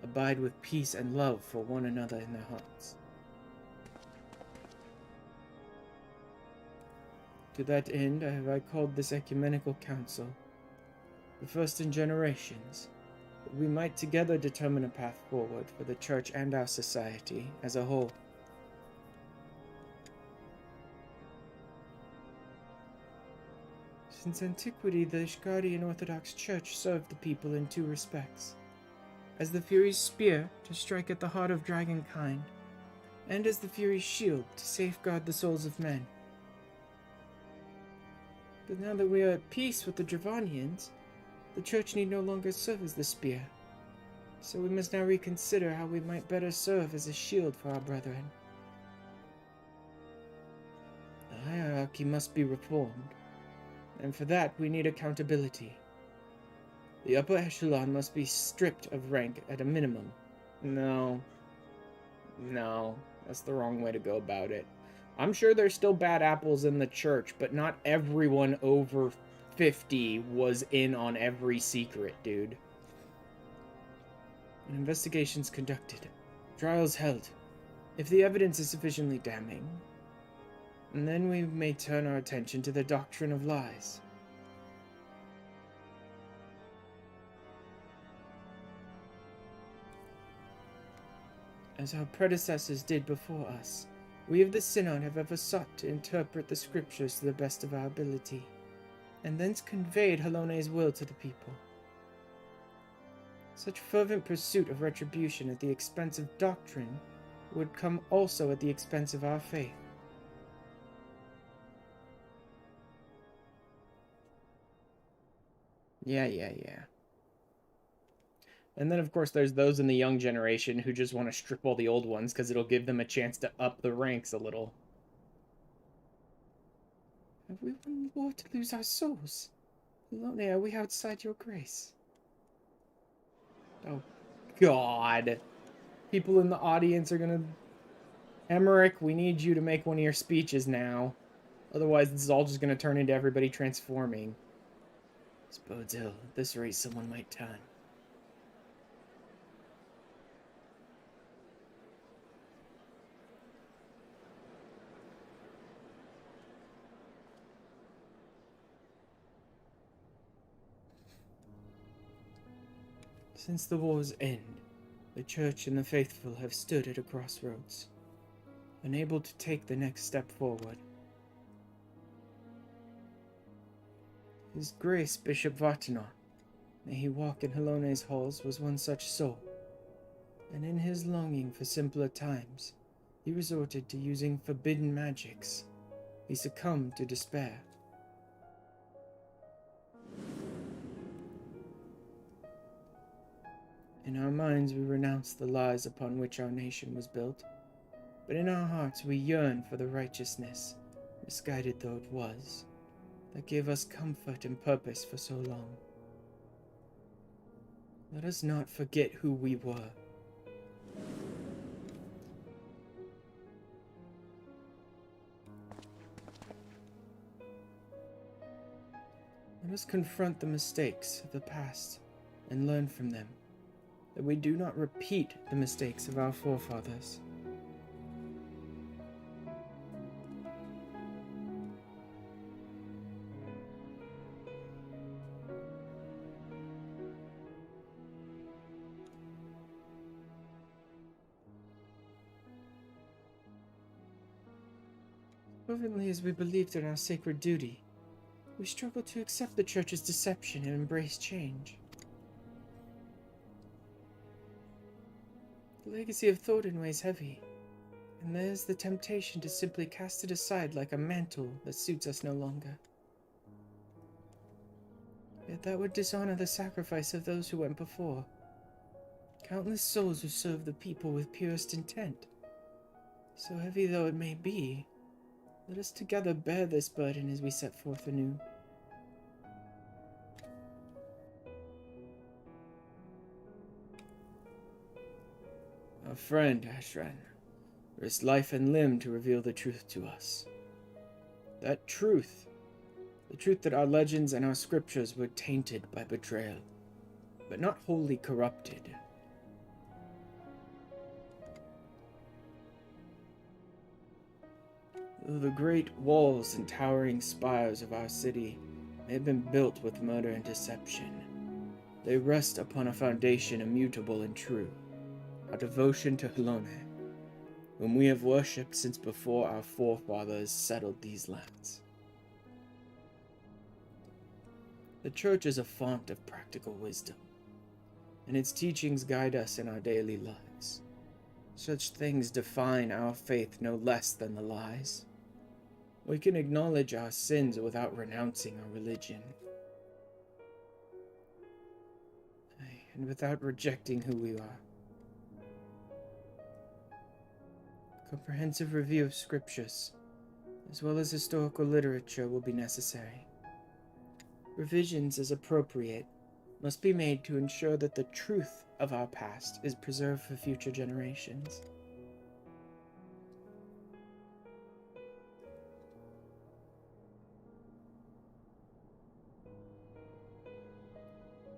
Speaker 1: abide with peace and love for one another in their hearts. To that end, have I called this ecumenical council, the first in generations, that we might together determine a path forward for the Church and our society as a whole. Since antiquity, the Ishgardian Orthodox Church served the people in two respects. As the Fury's spear to strike at the heart of dragonkind, and as the Fury's shield to safeguard the souls of men. But now that we are at peace with the Dravanians, the Church need no longer serve as the spear. So we must now reconsider how we might better serve as a shield for our brethren. The hierarchy must be reformed, and for that we need accountability. The upper echelon must be stripped of rank at a minimum.
Speaker 2: No, that's the wrong way to go about it. I'm sure there's still bad apples in the church, but not everyone over 50 was in on every secret, dude.
Speaker 1: Investigations conducted, trials held, if the evidence is sufficiently damning, and then we may turn our attention to the doctrine of lies. As our predecessors did before us, we of the Synod have ever sought to interpret the scriptures to the best of our ability, and thence conveyed Halone's will to the people. Such fervent pursuit of retribution at the expense of doctrine would come also at the expense of our faith.
Speaker 2: Yeah. And then, of course, there's those in the young generation who just want to strip all the old ones because it'll give them a chance to up the ranks a little.
Speaker 1: Have we won the war to lose our souls? Halone, are we outside your grace?
Speaker 2: Oh, God. People in the audience are gonna... Emmerich, we need you to make one of your speeches now. Otherwise, this is all just gonna turn into everybody transforming.
Speaker 1: This bodes ill. At this rate, someone might turn. Since the war's end, the Church and the faithful have stood at a crossroads, unable to take the next step forward. His Grace Bishop Vartanon, may he walk in Helone's halls, was one such soul, and in his longing for simpler times, he resorted to using forbidden magics. He succumbed to despair. In our minds we renounce the lies upon which our nation was built, but in our hearts we yearn for the righteousness, misguided though it was, that gave us comfort and purpose for so long. Let us not forget who we were. Let us confront the mistakes of the past and learn from them, that we do not repeat the mistakes of our forefathers. Fervently as we believed in our sacred duty, we struggle to accept the Church's deception and embrace change. The legacy of Thornton weighs heavy, and there's the temptation to simply cast it aside like a mantle that suits us no longer. Yet that would dishonor the sacrifice of those who went before, countless souls who served the people with purest intent. So heavy though it may be, let us together bear this burden as we set forth anew. Our friend, Ashran, risked life and limb to reveal the truth to us. That truth, the truth that our legends and our scriptures were tainted by betrayal, but not wholly corrupted. Though the great walls and towering spires of our city may have been built with murder and deception, they rest upon a foundation immutable and true, our devotion to Helone, whom we have worshipped since before our forefathers settled these lands. The Church is a font of practical wisdom, and its teachings guide us in our daily lives. Such things define our faith no less than the lies. We can acknowledge our sins without renouncing our religion, and without rejecting who we are. Comprehensive review of scriptures, as well as historical literature, will be necessary. Revisions, as appropriate, must be made to ensure that the truth of our past is preserved for future generations.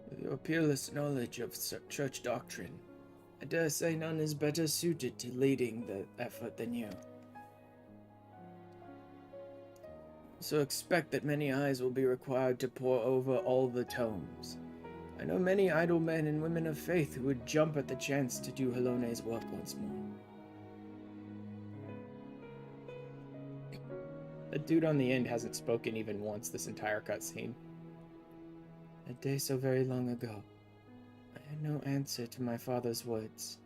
Speaker 1: With your peerless knowledge of church doctrine, I dare say none is better suited to leading the effort than you. So expect that many eyes will be required to pore over all the tomes. I know many idle men and women of faith who would jump at the chance to do Helone's work once more. The dude on the end hasn't spoken even once this entire cutscene. A day so very long ago, I had no answer to my father's words,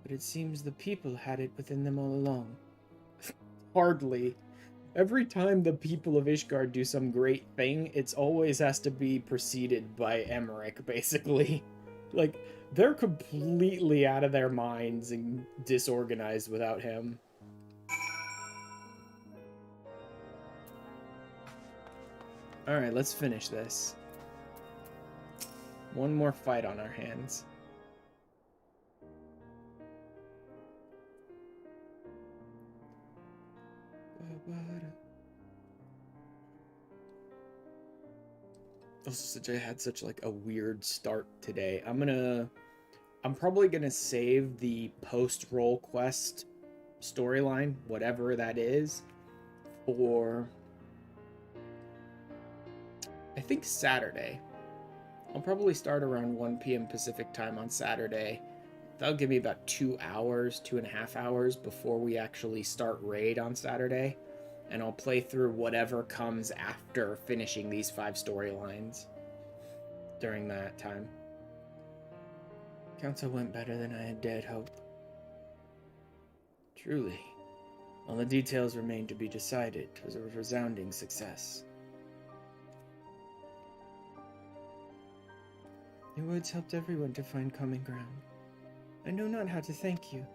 Speaker 1: but it seems the people had it within them all along. Hardly. Every time the people of Ishgard do some great thing, it's always has to be preceded by Emmerich, basically. Like, they're completely out of their minds and disorganized without him. Alright, let's finish this. One more fight on our hands. Also, I had such like a weird start today. I'm probably gonna save the post-roll quest storyline, whatever that is, for I think Saturday.
Speaker 2: I'll probably start around 1 p.m. Pacific time on Saturday. That'll give me about 2 hours, 2.5 hours before we actually start raid on Saturday. And I'll play through whatever comes after finishing these 5 storylines during that time.
Speaker 1: Council went better than I had dared hope.
Speaker 2: Truly.
Speaker 1: All the details remain to be decided. It was a resounding success. Your words helped everyone to find common ground. I know not how to thank you.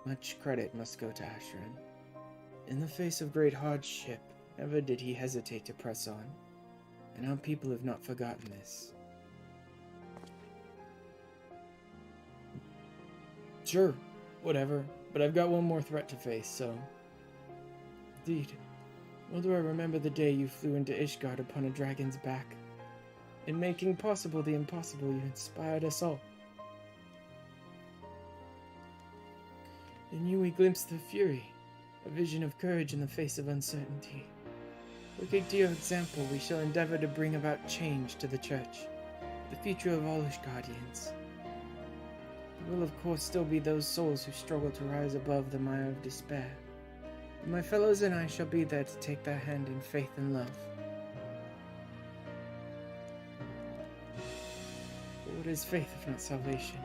Speaker 1: Much credit must go to Ashran. In the face of great hardship, never did he hesitate to press on. And our people have not forgotten this. Sure, whatever, but I've got one more threat to face, so... Indeed. Well do I remember the day you flew into Ishgard upon a dragon's back. In making possible the impossible, you inspired us all. In you we glimpsed the fury, a vision of courage in the face of uncertainty. Looking to your example, we shall endeavor to bring about change to the Church, the future of all Ishgardians. There will of course still be those souls who struggle to rise above the mire of despair, but my fellows and I shall be there to take their hand in faith and love. But what is faith if not salvation?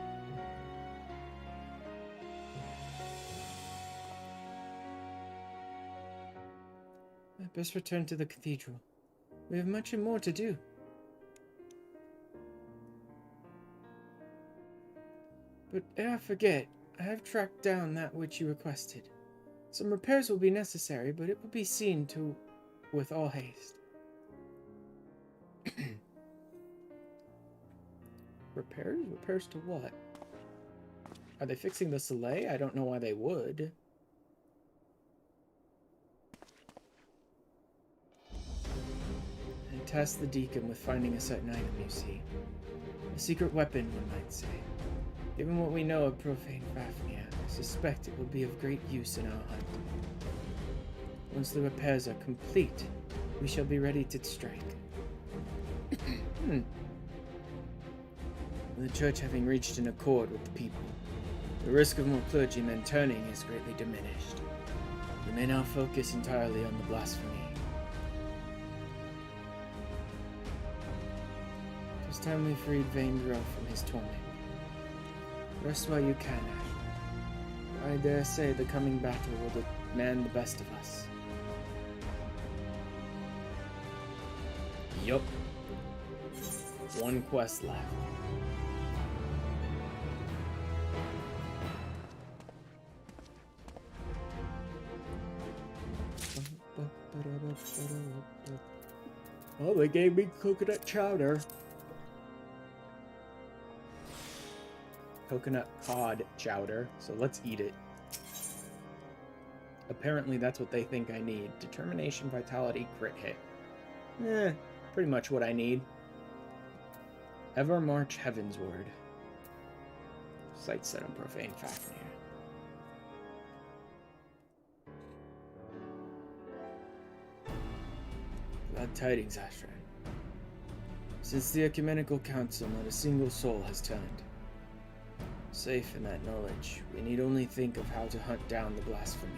Speaker 1: I best return to the cathedral. We have much and more to do. But ere I forget, I have tracked down that which you requested. Some repairs will be necessary, but it will be seen to with all haste.
Speaker 2: Repairs? Repairs to what? Are they fixing the Soleil? I don't know why they would.
Speaker 1: I tasked the deacon with finding a certain item, you see. A secret weapon, one might say. Given what we know of profane Fafnir, I suspect it will be of great use in our hunt. Once the repairs are complete, we shall be ready to strike. The Church having reached an accord with the people, the risk of more clergymen turning is greatly diminished. We may now focus entirely on the blasphemy. It was time we freed Vaingro from his torment. Rest while you can, Ash. I dare say the coming battle will demand the best of us.
Speaker 2: Yup. One quest left.
Speaker 1: Oh, they gave me coconut chowder.
Speaker 2: Coconut cod chowder, so let's eat it. Apparently that's what they think I need. Determination, vitality, crit hit. Pretty much what I need. Ever march heavensward. Sight set on profane Fafnir.
Speaker 1: Glad tidings, Ashran. Since the Ecumenical Council, not a single soul has turned. Safe in that knowledge, we need only think of how to hunt down the blasphemy.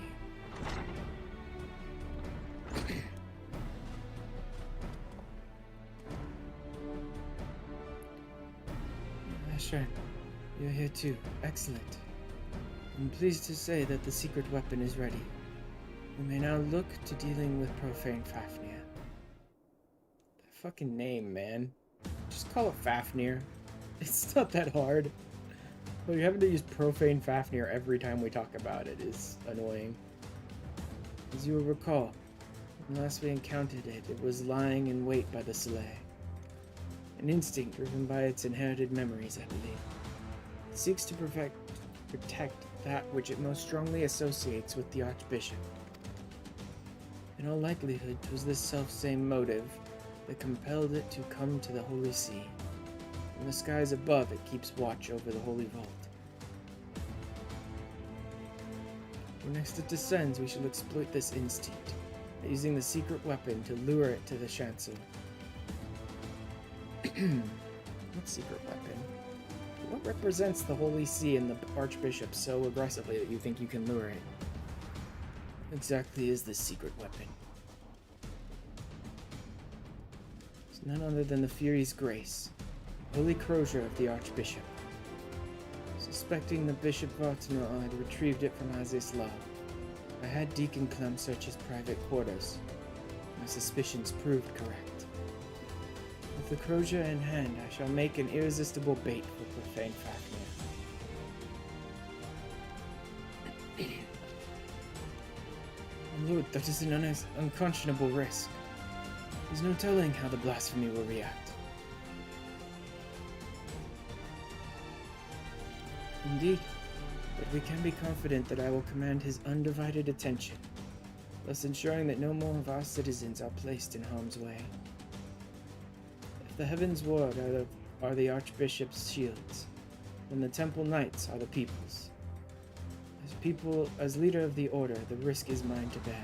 Speaker 1: Ashran, you're here too. Excellent. I'm pleased to say that the secret weapon is ready. We may now look to dealing with profane Fafnir.
Speaker 2: That fucking name, man. Just call it Fafnir. It's not that hard. But having to use profane Fafnir every time we talk about it is annoying.
Speaker 1: As you will recall, when last we encountered it, it was lying in wait by the Soleil. An instinct driven by its inherited memories, I believe. It seeks to protect that which it most strongly associates with the Archbishop. In all likelihood, 'twas this self-same motive that compelled it to come to the Holy See. From the skies above, it keeps watch over the Holy Vault. When next it descends, we shall exploit this instinct, using the secret weapon to lure it to the chancel.
Speaker 2: What secret weapon? What represents the Holy See and the Archbishop so aggressively that you think you can lure it? What exactly is this secret weapon? It's none other than the Fury's Grace, holy crozier of the Archbishop. Suspecting the Bishop Vartanor had retrieved it from Azislav, I had Deacon Clem search his private quarters. My suspicions proved correct. With the crozier in hand, I shall make an irresistible bait for profane Fafnir. My lord, that is an unconscionable risk. There's no telling how the blasphemy will react. Indeed, but we can be confident that I will command his undivided attention, thus ensuring that no more of our citizens are placed in harm's way. If the Heaven's Ward are the Archbishop's shields, then the Temple Knights are the people's. As leader of the Order, the risk is mine to bear.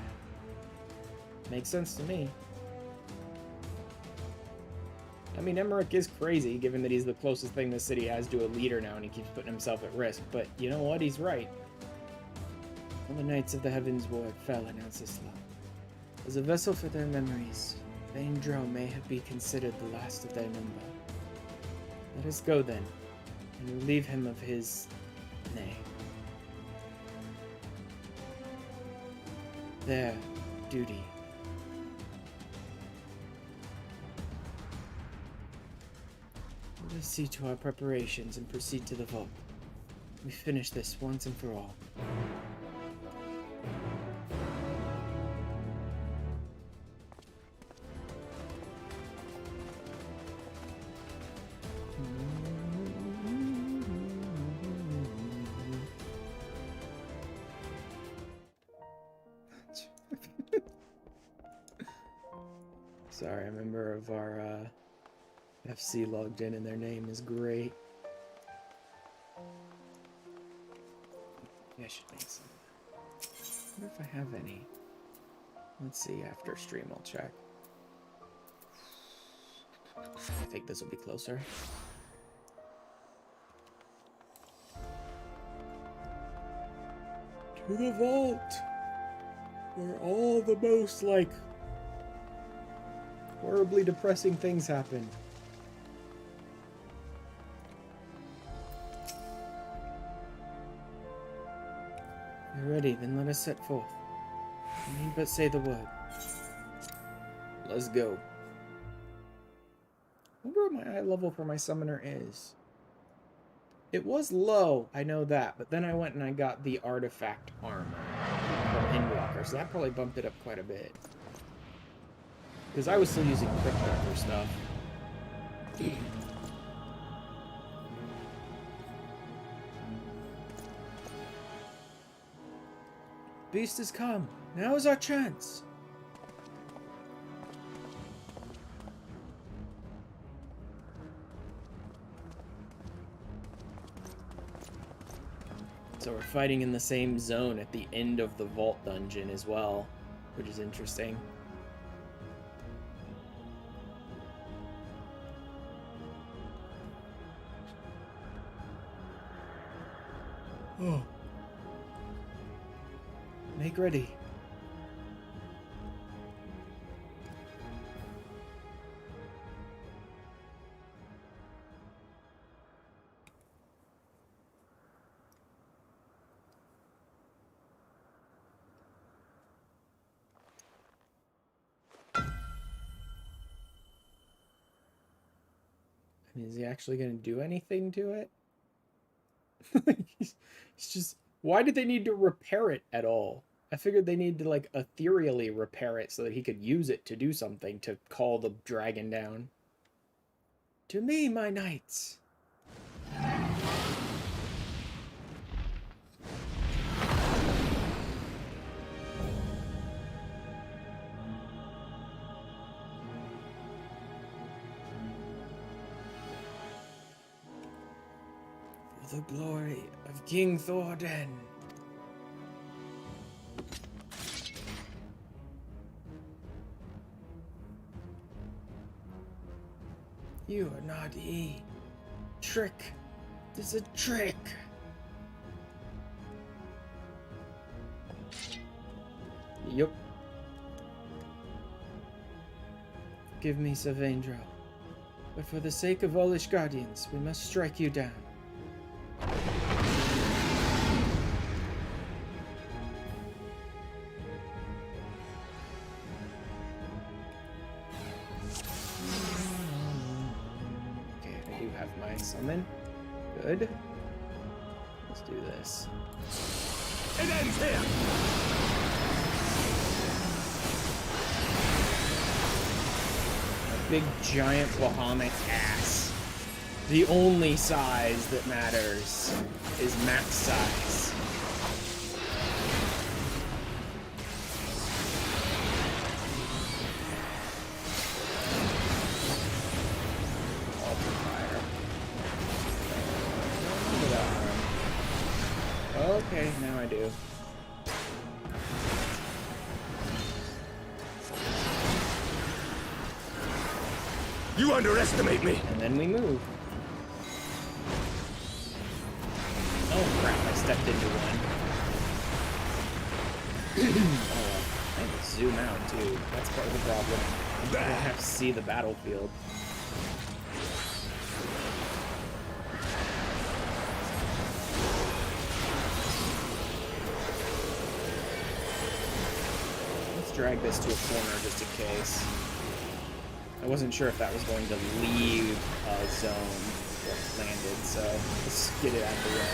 Speaker 2: Makes sense to me. I mean, Emmerich is crazy, given that he's the closest thing the city has to a leader now, and he keeps putting himself at risk. But you know what? He's right. All the Knights of the Heaven's Ward fell in Ancestral. As a vessel for their memories, Vaindro may be considered the last of their number. Let us go then, and relieve him of his their duty. Let us see to our preparations and proceed to the vault. We finish this once and for all. Sorry, a member of our FC logged in and their name is great. Maybe I should make some. I wonder if I have any. Let's see, after stream I'll check. I think this will be closer. To the vault! Where all the most, like, horribly depressing things happen. You're ready, then let us set forth. You need but say the word. Let's go. I wonder what my eye level for my summoner is. It was low, I know that, but then I went and I got the artifact armor from Endwalker, so that probably bumped it up quite a bit. Because I was still using Cryptwalker stuff. Beast has come. Now is our chance. So we're fighting in the same zone at the end of the vault dungeon as well, which is interesting. Oh. Make ready. I mean, is he actually going to do anything to it? He's just... Why did they need to repair it at all? I figured they need to, like, ethereally repair it so that he could use it to do something to call the dragon down. To me, my knights! For the glory of King Thordan.
Speaker 1: You are not he. Trick. This is a trick. Yup. Give me Savendro. But for the sake of all Guardians, we must strike you down. Okay, I do have my summon. Good. Let's do this.
Speaker 3: It ends here!
Speaker 1: Big giant Bahamut ass. The only size that matters is max size. Alter fire. Okay, now I do.
Speaker 3: You underestimate me!
Speaker 1: And then we move. Oh crap, I stepped into one. Oh, I have to zoom out too. That's part of the problem. I don't have to see the battlefield. Let's drag this to a corner just in case. I wasn't sure if that was going to leave a zone that landed, so let's get it out of the way.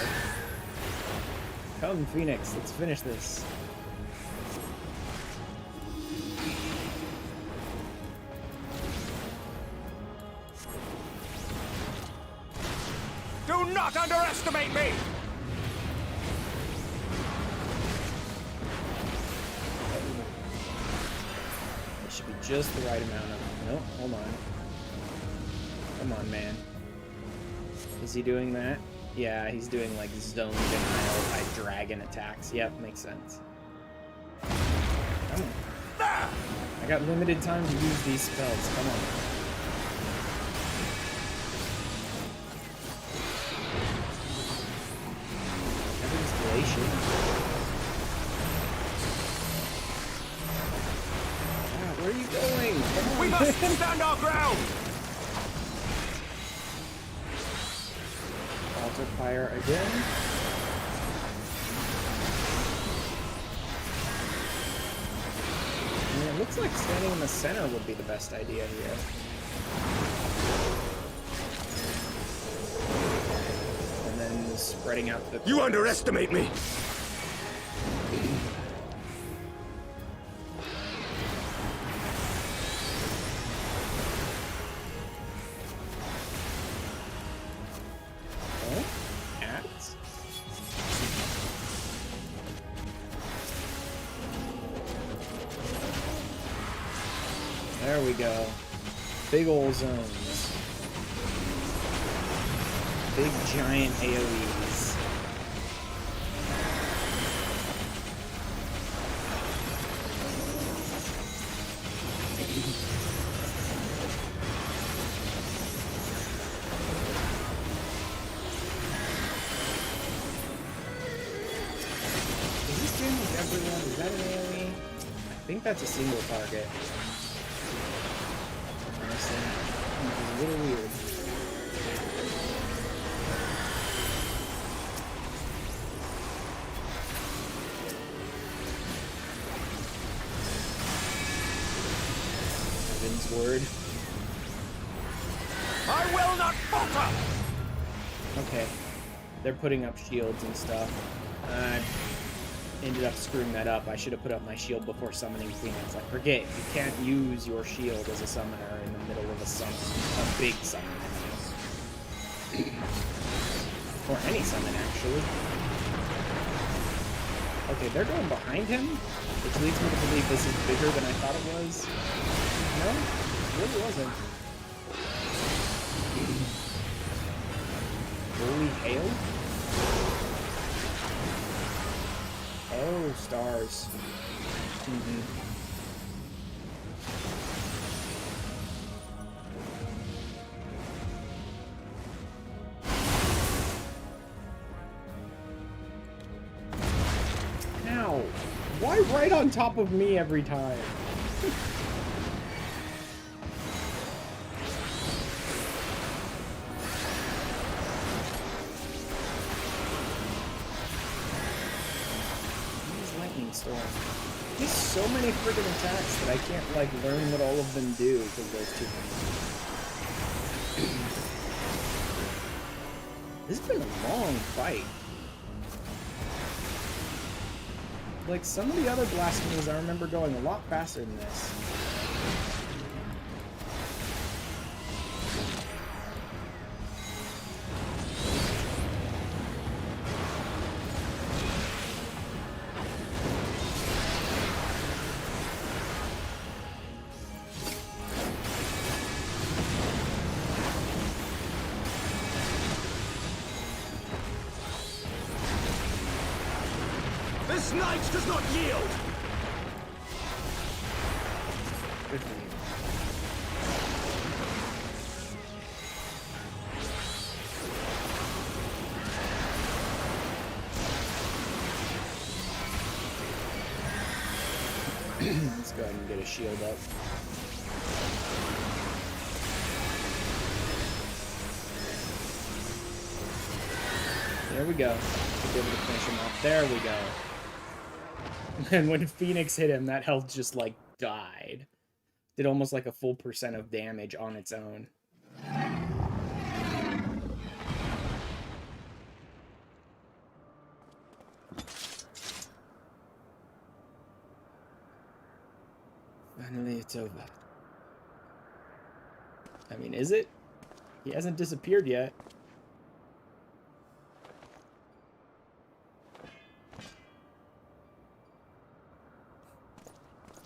Speaker 1: Come, Phoenix, let's finish this.
Speaker 3: Do not underestimate me!
Speaker 1: It should be just the right amount of... Nope, hold on. Come on, man. Is he doing that? Yeah, he's doing like zone denial by dragon attacks. Yep, makes sense. Come on. I got limited time to use these spells. Come on. Heaven's Glacier. Ah, where are you going? Come on,
Speaker 3: We must
Speaker 1: man.
Speaker 3: stand our ground!
Speaker 1: Alter fire again. I mean, it looks like standing in the center would be the best idea here. And then spreading out the...
Speaker 3: You underestimate me!
Speaker 1: Oh, ads? There we go. Big ol' zones. Big giant AoEs. Is this doing with everyone? Is that an AoE? I think that's a single target. Honestly, it's a little weird. Heaven's word.
Speaker 3: I will not falter!
Speaker 1: Okay. They're putting up shields and stuff. I ended up screwing that up. I should have put up my shield before summoning Phoenix. I forget, you can't use your shield as a summoner in the middle of a summon. A big summon, I mean. Or any summon, actually. Okay, they're going behind him, which leads me to believe this is bigger than I thought it was. No, it really wasn't. Holy hail? Oh, stars.
Speaker 2: right on top of me every time. Lightning storm. There's so many friggin' attacks that I can't, like, learn what all of them do because there's too many. This has been a long fight. Like, some of the other blasphemies I remember going a lot faster than this.
Speaker 3: This knight does not yield!
Speaker 2: Good for you. Let's go ahead and get a shield up. There we go. Should be able to finish him off. There we go. And when Phoenix hit him, that health just, like, died. Did almost like a full % of damage on its own. Finally, it's over. I mean, is it? He hasn't disappeared yet.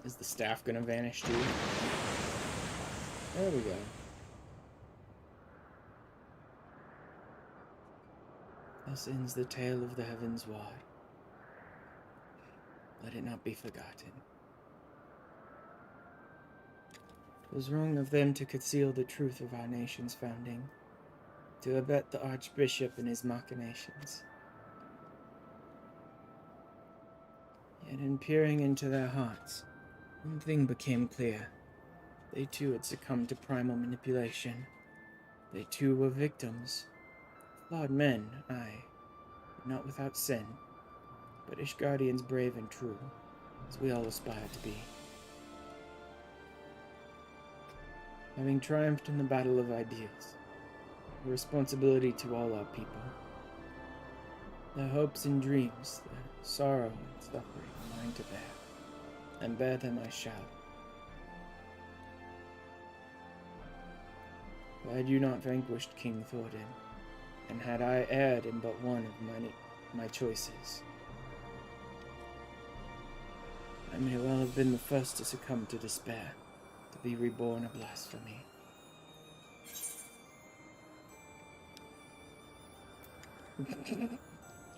Speaker 2: Is the staff gonna vanish too? There we go. Thus ends the tale of the Heavens Ward. Let it not be forgotten. 'Twas wrong of them to conceal the truth of our nation's founding, to abet the Archbishop in his machinations. Yet in peering into their hearts, one thing became clear. They too had succumbed to primal manipulation. They too were victims. Flawed men, aye, but not without sin. But Ishgardians brave and true, as we all aspire to be. Having triumphed in the battle of ideals, a responsibility to all our people. Their hopes and dreams, their sorrow and suffering, mine to bear. And bear them I shall. For had you not vanquished King Thordan, and had I erred in but one of my choices, I may well have been the first to succumb to despair, to be reborn a blasphemy.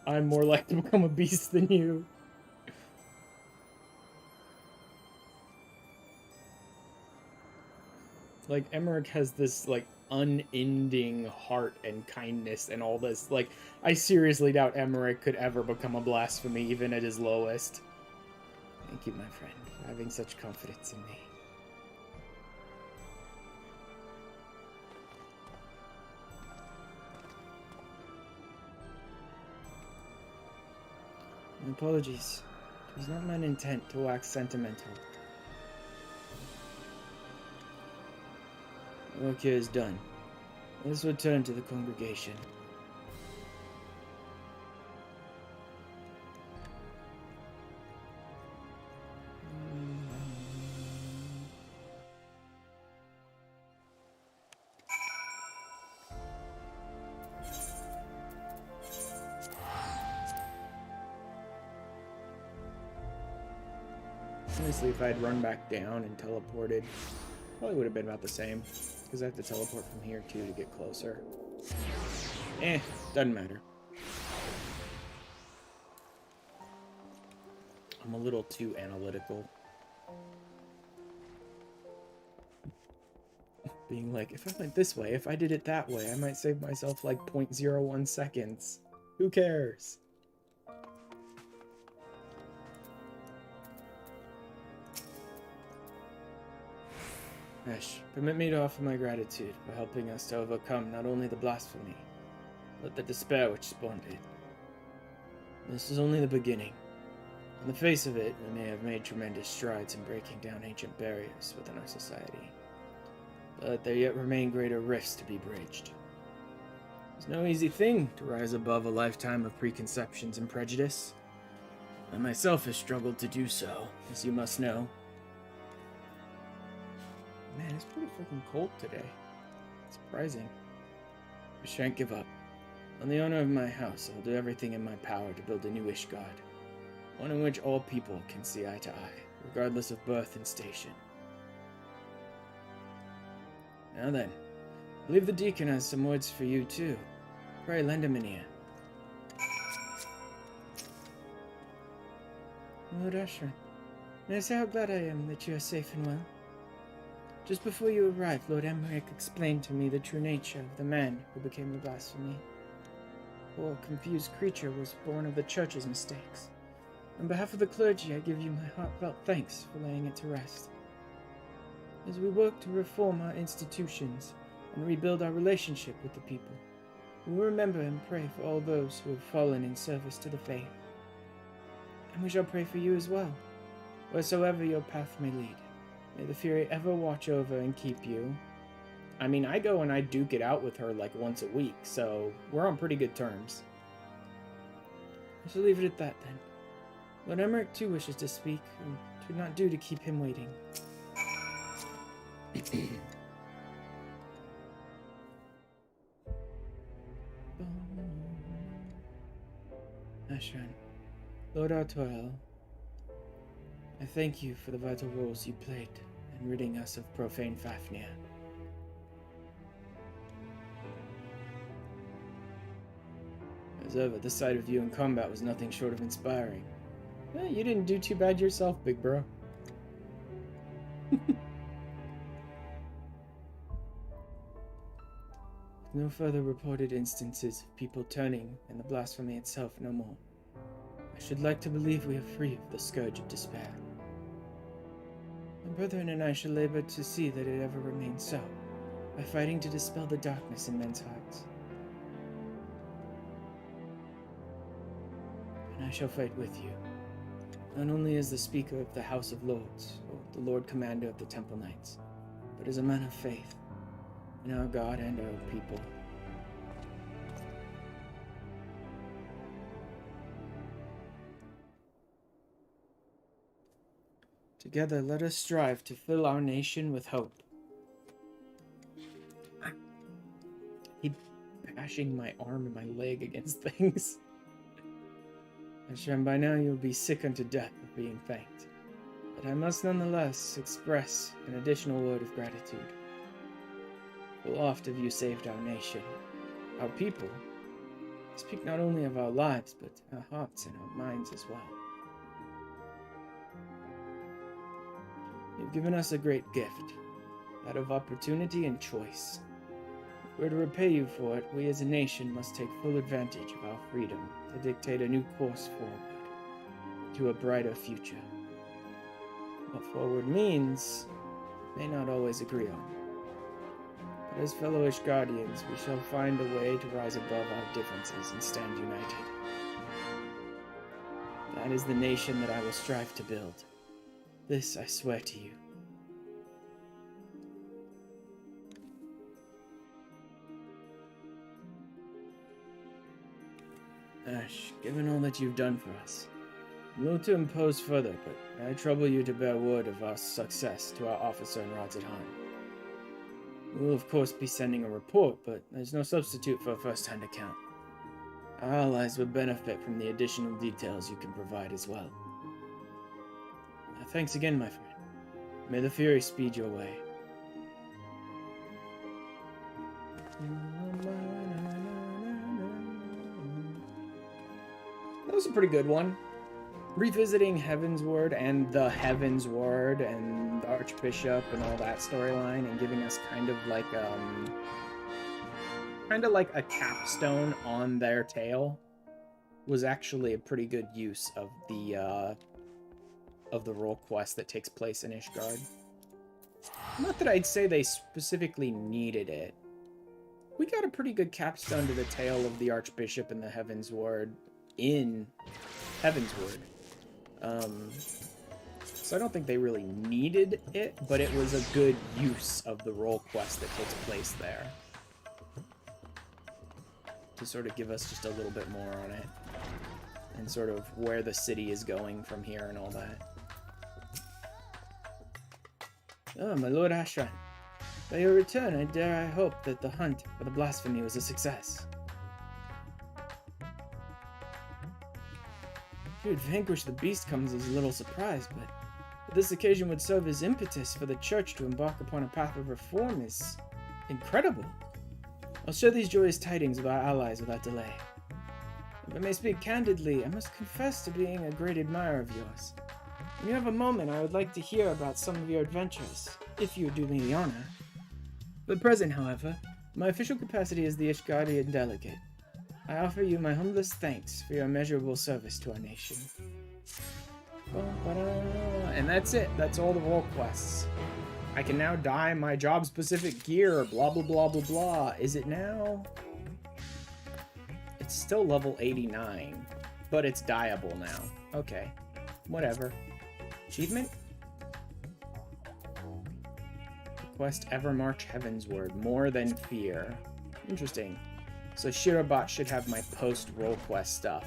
Speaker 2: I'm more likely to become a beast than you. Like, Emmerich has this, like, unending heart and kindness and all this. Like, I seriously doubt Emmerich could ever become a blasphemy, even at his lowest. Thank you, my friend, for having such confidence in me. My apologies. It was not my intent to wax sentimental. Work here is done. Let's return to the congregation. Honestly, if I had run back down and teleported, probably would have been about the same. Because I have to teleport from here, too, to get closer. Doesn't matter. I'm a little too analytical. Being like, if I went this way, if I did it that way, I might save myself like 0.01 seconds. Who cares? Ash, permit me to offer my gratitude for helping us to overcome not only the blasphemy, but the despair which spawned it. This is only the beginning. On the face of it, we may have made tremendous strides in breaking down ancient barriers within our society, but there yet remain greater rifts to be bridged. It's no easy thing to rise above a lifetime of preconceptions and prejudice. I myself have struggled to do so, as you must know. Man, it's pretty freaking cold today. It's surprising. I shan't give up. On the honor of my house, I'll do everything in my power to build a new Ishgard. One in which all people can see eye to eye, regardless of birth and station. Now then, I believe the deacon has some words for you too. Pray lend him an ear. Lord Asher, may I say how glad I am that you are safe and well? Just before you arrived, Lord Emmerich explained to me the true nature of the man who became the blasphemy. The poor, confused creature was born of the church's mistakes. On behalf of the clergy, I give you my heartfelt thanks for laying it to rest. As we work to reform our institutions and rebuild our relationship with the people, we will remember and pray for all those who have fallen in service to the faith. And we shall pray for you as well, wheresoever your path may lead. May the Fury ever watch over and keep you. I mean, I go and I duke it out with her like once a week, so we're on pretty good terms. I shall leave it at that then. Lord Emmerich too wishes to speak, and it would not do to keep him waiting. Ashran, Lord Artoel, I thank you for the vital roles you played in ridding us of profane Fafnir. As ever, the sight of you in combat was nothing short of inspiring. Well, you didn't do too bad yourself, big bro. With no further reported instances of people turning and the blasphemy itself no more, I should like to believe we are free of the scourge of despair. My brethren and I shall labor to see that it ever remains so, by fighting to dispel the darkness in men's hearts. And I shall fight with you, not only as the Speaker of the House of Lords, or the Lord Commander of the Temple Knights, but as a man of faith, in our God and our people. Together, let us strive to fill our nation with hope. I keep bashing my arm and my leg against things. Hashem, by now you'll be sick unto death of being thanked. But I must nonetheless express an additional word of gratitude. Full oft have you saved our nation, our people. Speak not only of our lives, but our hearts and our minds as well. You've given us a great gift, that of opportunity and choice. If we're to repay you for it, we as a nation must take full advantage of our freedom to dictate a new course forward, to a brighter future. What forward means, may not always agree on. But as fellow Ishgardians, we shall find a way to rise above our differences and stand united. That is the nation that I will strive to build. This I swear to you. Ash, given all that you've done for us, I'm loath to impose further, but I trouble you to bear word of our success to our officer in Radz-at-Han. We will of course be sending a report, but there's no substitute for a first-hand account. Our allies would benefit from the additional details you can provide as well. Thanks again, my friend. May the Fury speed your way. That was a pretty good one. Revisiting Heaven's Word and the Heaven's Word and the Archbishop and all that storyline and giving us kind of like a capstone on their tale was actually a pretty good use of the role quest that takes place in Ishgard. Not that I'd say they specifically needed it. We got a pretty good capstone to the tale of the Archbishop and the Heavensward in Heavensward. So I don't think they really needed it, but it was a good use of the role quest that takes place there. To sort of give us just a little bit more on it. And sort of where the city is going from here and all that. Oh, my Lord Ashran. By your return, I hope that the hunt for the blasphemy was a success. If you had vanquished the beast comes as a little surprise, but this occasion would serve as impetus for the church to embark upon a path of reform is incredible. I'll share these joyous tidings with our allies without delay. If I may speak candidly, I must confess to being a great admirer of yours. When you have a moment, I would like to hear about some of your adventures, if you would do me the honor. For the present, however, my official capacity is the Ishgardian delegate. I offer you my humblest thanks for your immeasurable service to our nation. And that's it. That's all the role quests. I can now dye my job-specific gear, blah, blah, blah, blah, blah. Is it now? It's still level 89, but it's dyeable now. Okay, whatever. Achievement? Quest Ever March Heavensward. More than fear. Interesting. So Shirabot should have my post-roll quest stuff.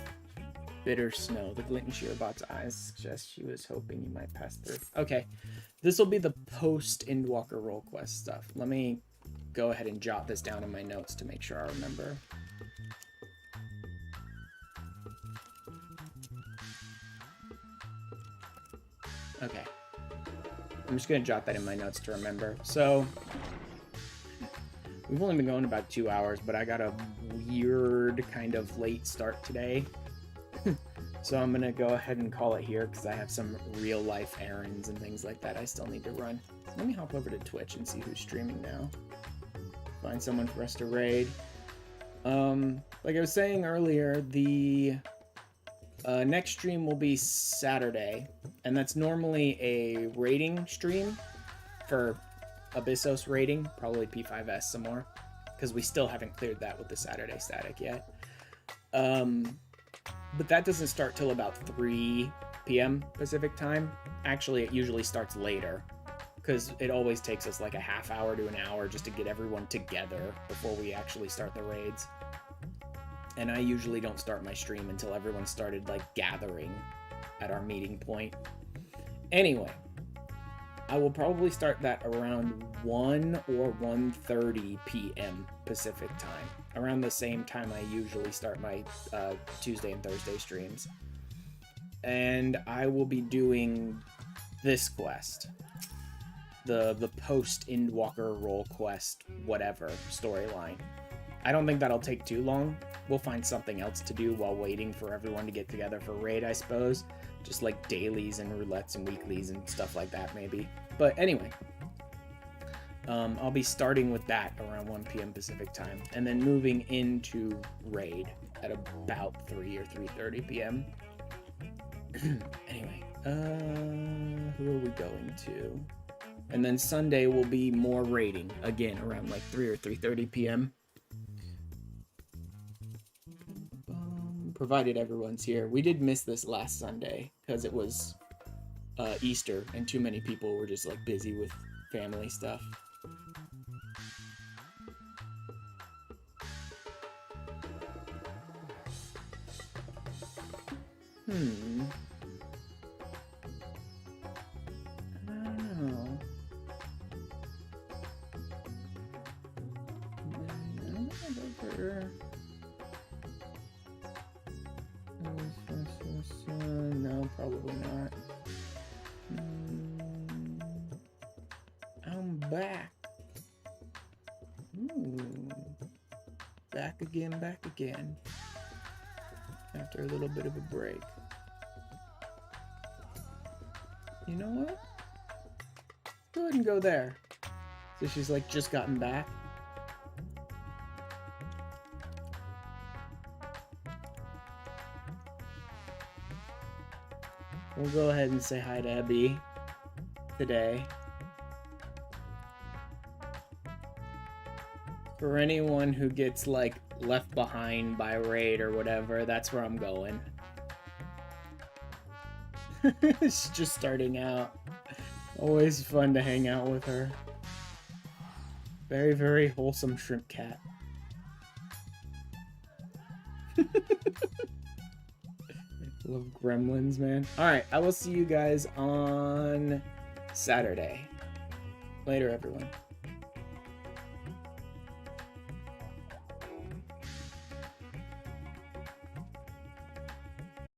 Speaker 2: Bitter snow. The glint in Shirabot's eyes suggests she was hoping you might pass through. Okay, this will be the post-Endwalker roll quest stuff. Let me go ahead and jot this down in my notes to make sure I remember. Okay. I'm just going to jot that in my notes to remember. So, we've only been going about 2 hours, but I got a weird kind of late start today. So I'm going to go ahead and call it here because I have some real life errands and things like that I still need to run. Let me hop over to Twitch and see who's streaming now. Find someone for us to raid. Like I was saying earlier, the next stream will be Saturday, and that's normally a raiding stream for Abyssos raiding, probably P5S some more, because we still haven't cleared that with the Saturday static yet. But that doesn't start till about 3 p.m. Pacific time. Actually, it usually starts later, because it always takes us like a half hour to an hour just to get everyone together before we actually start the raids. And I usually don't start my stream until everyone started like gathering at our meeting point. Anyway, I will probably start that around 1 or 1:30 p.m. Pacific time, around the same time I usually start my Tuesday and Thursday streams. And I will be doing this quest, the post-Endwalker role quest, whatever, storyline. I don't think that'll take too long. We'll find something else to do while waiting for everyone to get together for raid, I suppose. Just like dailies and roulettes and weeklies and stuff like that, maybe. But anyway, I'll be starting with that around 1 p.m. Pacific time, and then moving into raid at about 3 or 3:30 p.m. Anyway, who are we going to? And then Sunday will be more raiding, again, around like 3 or 3:30 p.m. Provided everyone's here. We did miss this last Sunday because it was Easter and too many people were just like busy with family stuff. I don't know. No, probably not. I'm back. Back again. After a little bit of a break. You know what? Go ahead and go there. So she's like just gotten back. We'll go ahead and say hi to Abby today. For anyone who gets, like, left behind by Raid or whatever, that's where I'm going. She's just starting out. Always fun to hang out with her. Very, very wholesome shrimp cat. Love gremlins, man. Alright, I will see you guys on Saturday. Later, everyone.